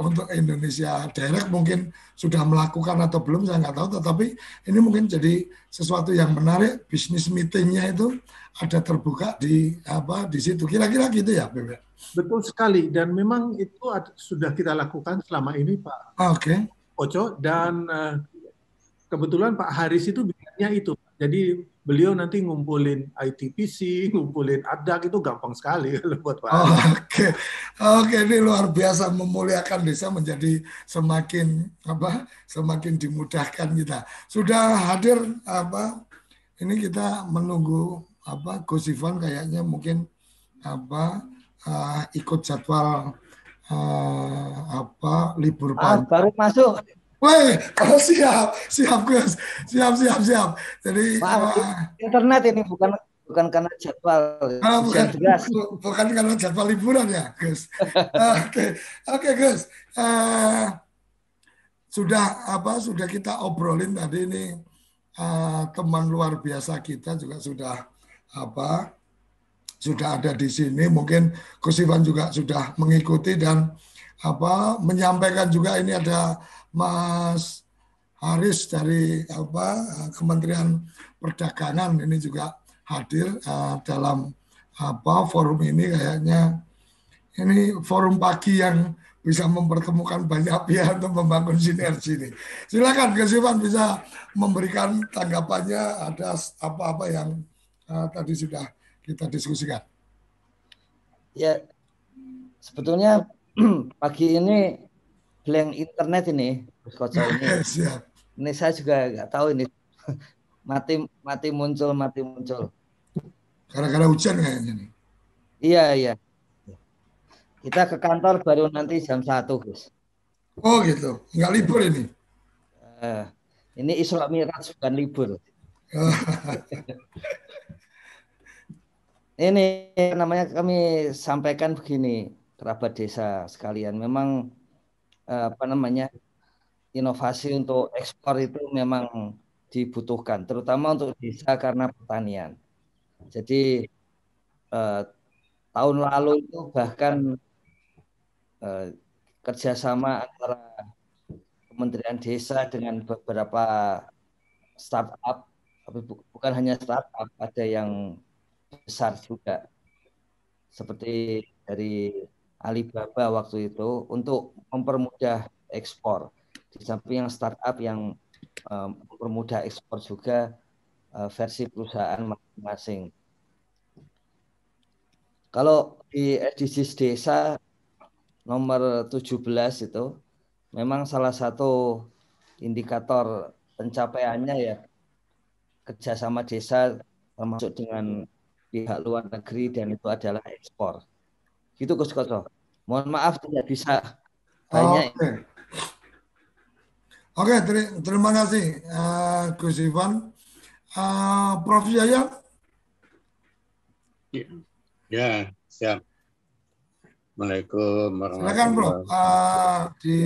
untuk Indonesia Direct mungkin sudah melakukan atau belum saya nggak tahu, tetapi ini mungkin jadi sesuatu yang menarik. Bisnis meetingnya itu ada terbuka di situ, kira-kira gitu ya, Bebe. Betul sekali, dan memang itu sudah kita lakukan selama ini, Pak. Oco, dan kebetulan Pak Haris itu bidangnya itu, jadi beliau nanti ngumpulin ITPC, ngumpulin ADAK, itu gampang sekali buat Pak Haris. Oke, ini luar biasa, memuliakan desa menjadi semakin dimudahkan kita. Sudah hadir ini kita menunggu Gus Ivan kayaknya mungkin ikut jadwal libur panjang. Baru masuk. Woi, siap Gus, siap. Jadi internet ini bukan karena jadwal. Bukan karena jadwal liburan ya, Gus. Oke, Gus. Sudah kita obrolin tadi ini, teman luar biasa kita juga sudah ada di sini. Mungkin Gus Ivan juga sudah mengikuti dan menyampaikan juga. Ini ada Mas Haris dari Kementerian Perdagangan ini juga hadir dalam forum ini. Kayaknya ini forum pagi yang bisa mempertemukan banyak pihak untuk membangun sinergi ini. Silakan Gus Ivan bisa memberikan tanggapannya atas apa-apa yang tadi sudah kita diskusikan. Ya, sebetulnya pagi ini blank internet ini, Gus ini. Siap. Ini saya juga nggak tahu ini mati muncul. Gara-gara hujan kayaknya nih. Iya. Kita ke kantor baru nanti jam 1, Gus. Oh gitu, nggak libur ini? Ini Isra Mi'raj bukan libur. Ini namanya kami sampaikan begini, kerabat desa sekalian. Memang inovasi untuk ekspor itu memang dibutuhkan, terutama untuk desa karena pertanian. Jadi tahun lalu itu bahkan kerjasama antara Kementerian Desa dengan beberapa startup, tapi bukan hanya startup, ada yang besar juga, seperti dari Alibaba waktu itu untuk mempermudah ekspor. Di samping yang startup yang mempermudah ekspor juga versi perusahaan masing-masing. Kalau di SDGs Desa nomor 17 itu memang salah satu indikator pencapaiannya ya kerjasama desa termasuk dengan pihak luar negeri, dan itu adalah ekspor. Gitu Gus Koco. Mohon maaf tidak bisa banyak. Oke, terima kasih Gus Ivan. Prof. Yaya? Ya, siap. Assalamualaikum Silakan Prof. Di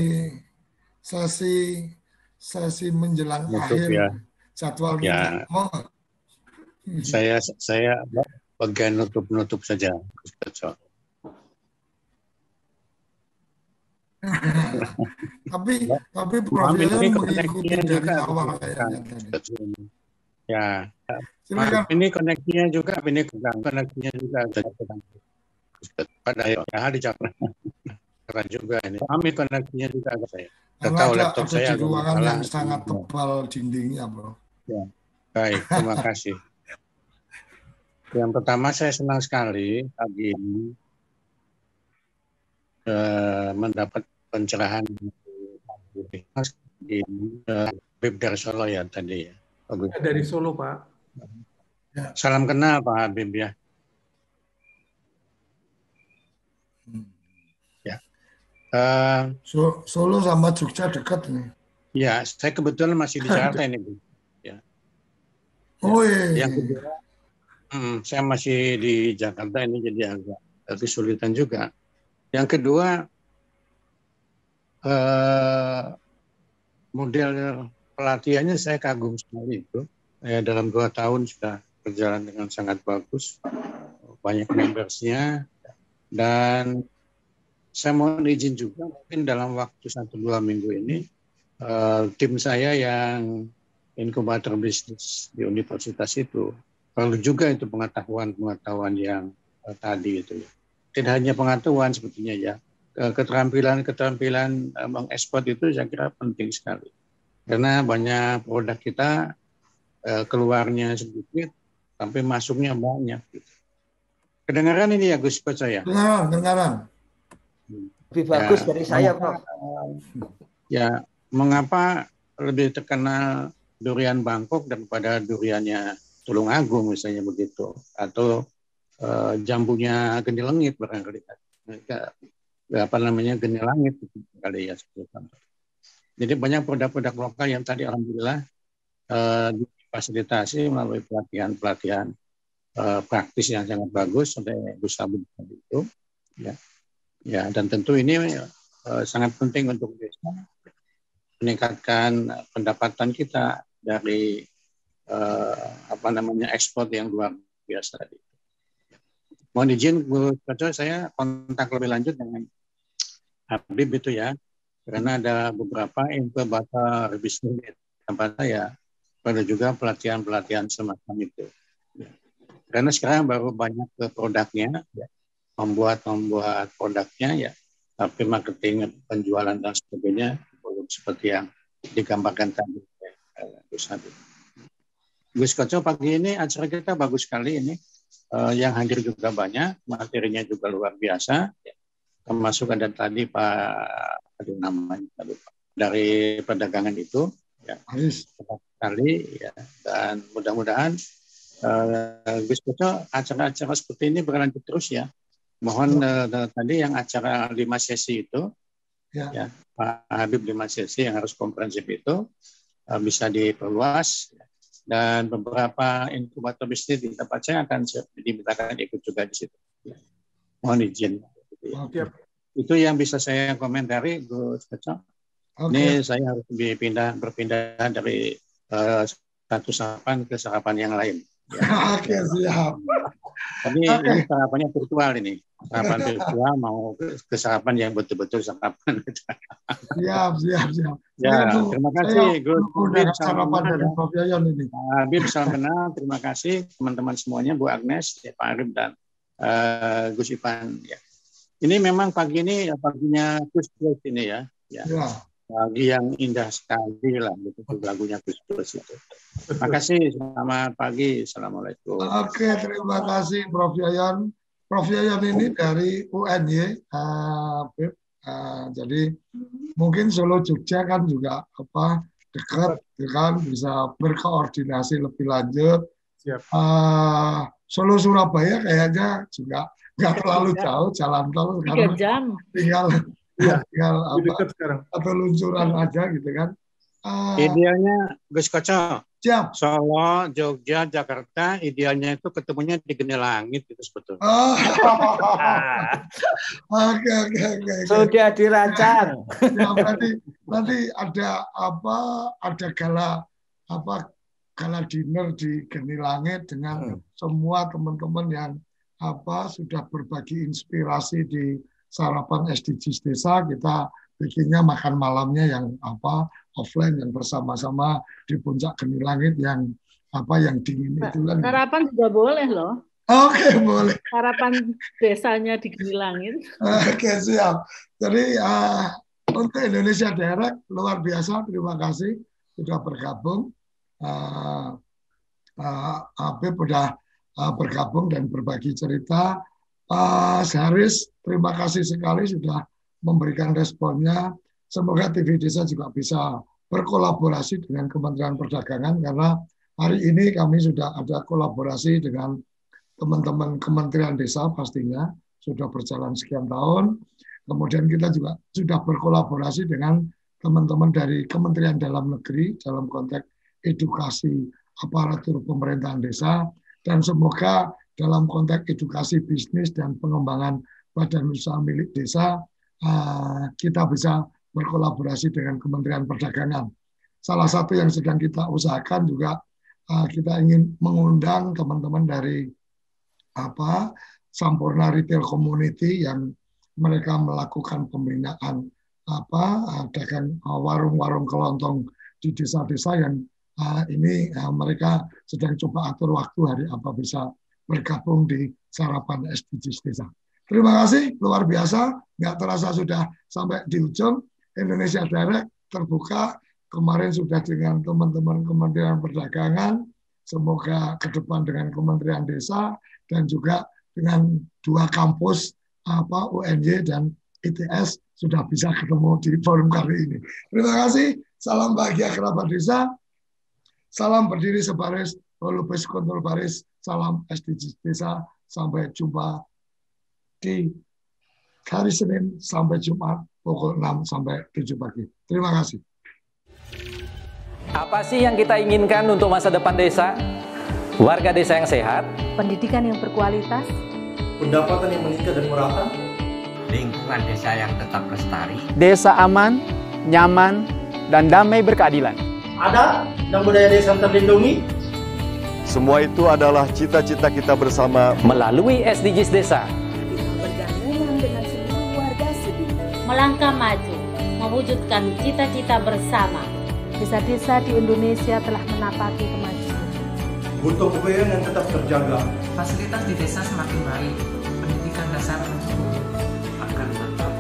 sesi menjelang akhir ya. jadwal ya. kita. Saya bagian nutup saja. tapi Prof. Yaya mengikuti dari awal kayaknya tadi. Ya, ini koneksinya juga, pada ya dicapai keren juga ini. Kami koneksinya juga ke saya. Tahu laptop saya di ruangan yang sangat tebal dindingnya, Bro. Ya, baik, terima kasih. Yang pertama saya senang sekali pagi ini mendapat pencerahan dari Solo ya tadi ya. Dari Solo, Pak. Ya. Salam kenal Pak Habib ya. Ya. Solo sama Jogja dekat nih. Ya, saya kebetulan masih di Jakarta ini, Bu. Ya. Oh iya. Yang kedua, saya masih di Jakarta ini jadi agak kesulitan juga. Yang kedua, model pelatihannya saya kagum sekali itu. Dalam 2 tahun sudah berjalan dengan sangat bagus, banyak membersnya, dan saya mohon izin juga mungkin dalam waktu 1-2 minggu ini tim saya yang inkubator bisnis di universitas itu perlu juga itu pengetahuan yang tadi itu ya. Tidak hanya pengetahuan sebetulnya ya, keterampilan mengekspor itu saya kira penting sekali. Karena banyak produk kita keluarnya sedikit, sampai masuknya banyak. Kedengaran ini ya Gus Koco ya? Kedengaran. Lebih bagus dari saya, Prof. Ya, mengapa lebih terkenal durian Bangkok daripada duriannya Tulungagung misalnya begitu, atau jambunya Geni Langit barangkali, Geni Langit kali ya seperti itu. Jadi banyak produk-produk lokal yang tadi alhamdulillah difasilitasi melalui pelatihan praktis yang sangat bagus oleh Gus Abud itu. Ya, dan tentu ini sangat penting untuk desa, meningkatkan pendapatan kita dari ekspor yang luar biasa. Mohon izin Gus Koco, saya kontak lebih lanjut dengan Habib itu ya, karena ada beberapa inkubator bisnis di tempat saya, pada juga pelatihan-pelatihan semacam itu. Ya. Karena sekarang baru banyak produknya, ya. membuat produknya ya, tapi marketing, penjualan dan sebagainya belum seperti yang digambarkan tadi Gus Habib. Gus Koco, pagi ini acara kita bagus sekali ini, yang hadir juga banyak, materinya juga luar biasa, ya. Termasuk ada tadi dari perdagangan itu, ya, sekali, ya, dan mudah-mudahan Gus Koco acara-acara seperti ini berlanjut terus ya. Mohon tadi yang acara 5 sesi itu, ya, Pak Habib 5 sesi yang harus komprehensif itu bisa diperluas, ya. Dan beberapa inkubator bisnis di tempat saya akan dimintakan ikut juga di situ. Ya. Mohon izin. Itu yang bisa saya komentari, Gus Koco. Ini saya harus berpindah dari satu sarapan ke sarapan yang lain. Oke, siap. Tapi ini sarapannya virtual ini. Sarapan virtual mau ke sarapan yang betul-betul sarapan. Siap. Ya, terima kasih Gus. Udah sarapan dari Prof. Yayan ini. Habib, salam kenal. Terima kasih teman-teman semuanya, Bu Agnes, Pak Arif, dan Gus Ipan. Ya. Ini memang pagi ini paginya Gus Plus ini ya. Ya. Pagi yang indah sekali lah, betul lagunya Gus Plus itu. Terima kasih, selamat pagi, assalamualaikum. Oke, terima kasih Prof. Yayan. Prof. Yayan ini dari UNY, jadi mungkin Solo Jogja kan juga dekat, kan bisa berkoordinasi lebih lanjut. Solo Surabaya kayaknya juga nggak terlalu jauh jalan tol, 3 jam. tinggal atau luncuran aja gitu kan. Idealnya Gus Koco, siap. Solo, Jogja, Jakarta, idealnya itu ketemunya di Geni Langit itu sebetulnya. Oke. Sudah dirancang. Ya, nanti ada gala dinner di Geni Langit dengan semua teman-teman yang sudah berbagi inspirasi di sarapan SDGs desa. Kita bikinnya makan malamnya yang offline, yang bersama-sama di puncak Geni Langit yang dingin itu kan. Sarapan juga boleh loh. Oke, boleh. Sarapan desanya di Geni Langit. Oke, siap. Jadi untuk Indonesia Direct luar biasa, terima kasih sudah bergabung. Habib sudah bergabung dan berbagi cerita. Haris, terima kasih sekali sudah memberikan responnya. Semoga TV Desa juga bisa berkolaborasi dengan Kementerian Perdagangan, karena hari ini kami sudah ada kolaborasi dengan teman-teman Kementerian Desa, pastinya sudah berjalan sekian tahun. Kemudian kita juga sudah berkolaborasi dengan teman-teman dari Kementerian Dalam Negeri dalam konteks edukasi aparatur pemerintahan desa, dan semoga dalam konteks edukasi bisnis dan pengembangan badan usaha milik desa kita bisa berkolaborasi dengan Kementerian Perdagangan. Salah satu yang sedang kita usahakan juga kita ingin mengundang teman-teman dari Sampurna Retail Community yang mereka melakukan pembinaan dagang warung-warung kelontong di desa-desa yang ini mereka sedang coba atur waktu hari apa bisa bergabung di sarapan SDGs desa. Terima kasih, luar biasa. Nggak terasa sudah sampai di ujung. Indonesia Direct terbuka. Kemarin sudah dengan teman-teman Kementerian Perdagangan. Semoga ke depan dengan Kementerian Desa dan juga dengan 2 kampus UNY dan ITS sudah bisa ketemu di forum kali ini. Terima kasih. Salam bahagia kerabat desa. Salam berdiri sebaris, lupis kontrol baris. Salam SDGs desa. Sampai jumpa di hari Senin sampai Jumat pukul 6 sampai 7 pagi. Terima kasih. Apa sih yang kita inginkan untuk masa depan desa? Warga desa yang sehat, pendidikan yang berkualitas, pendapatan yang meningkat dan merata, lingkungan desa yang tetap lestari, desa aman, nyaman, dan damai berkeadilan. Adat dan budaya desa terlindungi. Semua itu adalah cita-cita kita bersama melalui SDGs desa. Melangkah maju, mewujudkan cita-cita bersama. Desa-desa di Indonesia telah menapaki kemajuan. Butuh kebayaan yang tetap terjaga. Fasilitas di desa semakin baik, pendidikan dasar mencukupi. Akan tetap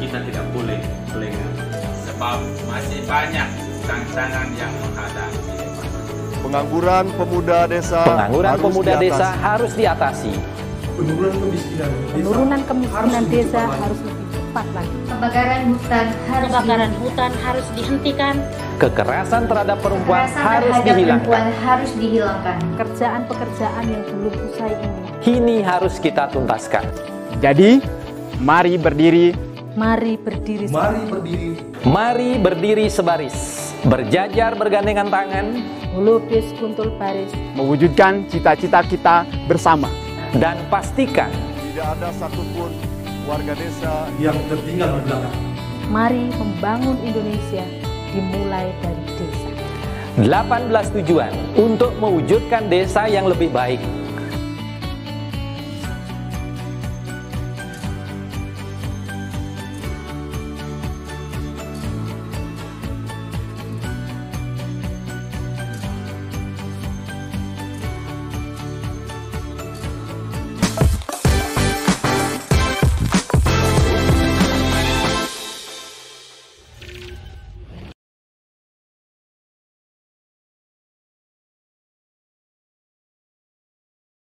kita tidak boleh lengah, sebab masih banyak tantangan yang menghadapi. Pengangguran pemuda desa harus diatasi. Penurunan kemiskinan desa harus lebih cepat lagi. Kebakaran hutan harus dihentikan. Kekerasan terhadap perempuan harus dihilangkan. Pekerjaan-pekerjaan yang belum usai ini harus kita tuntaskan. Jadi, mari berdiri. Mari berdiri. Mari berdiri sebaris. Berjajar bergandengan tangan. Melukis kuntul baris. Mewujudkan cita-cita kita bersama. Dan pastikan tidak ada satupun warga desa yang tertinggal di belakang. Mari membangun Indonesia dimulai dari desa. 18 tujuan untuk mewujudkan desa yang lebih baik.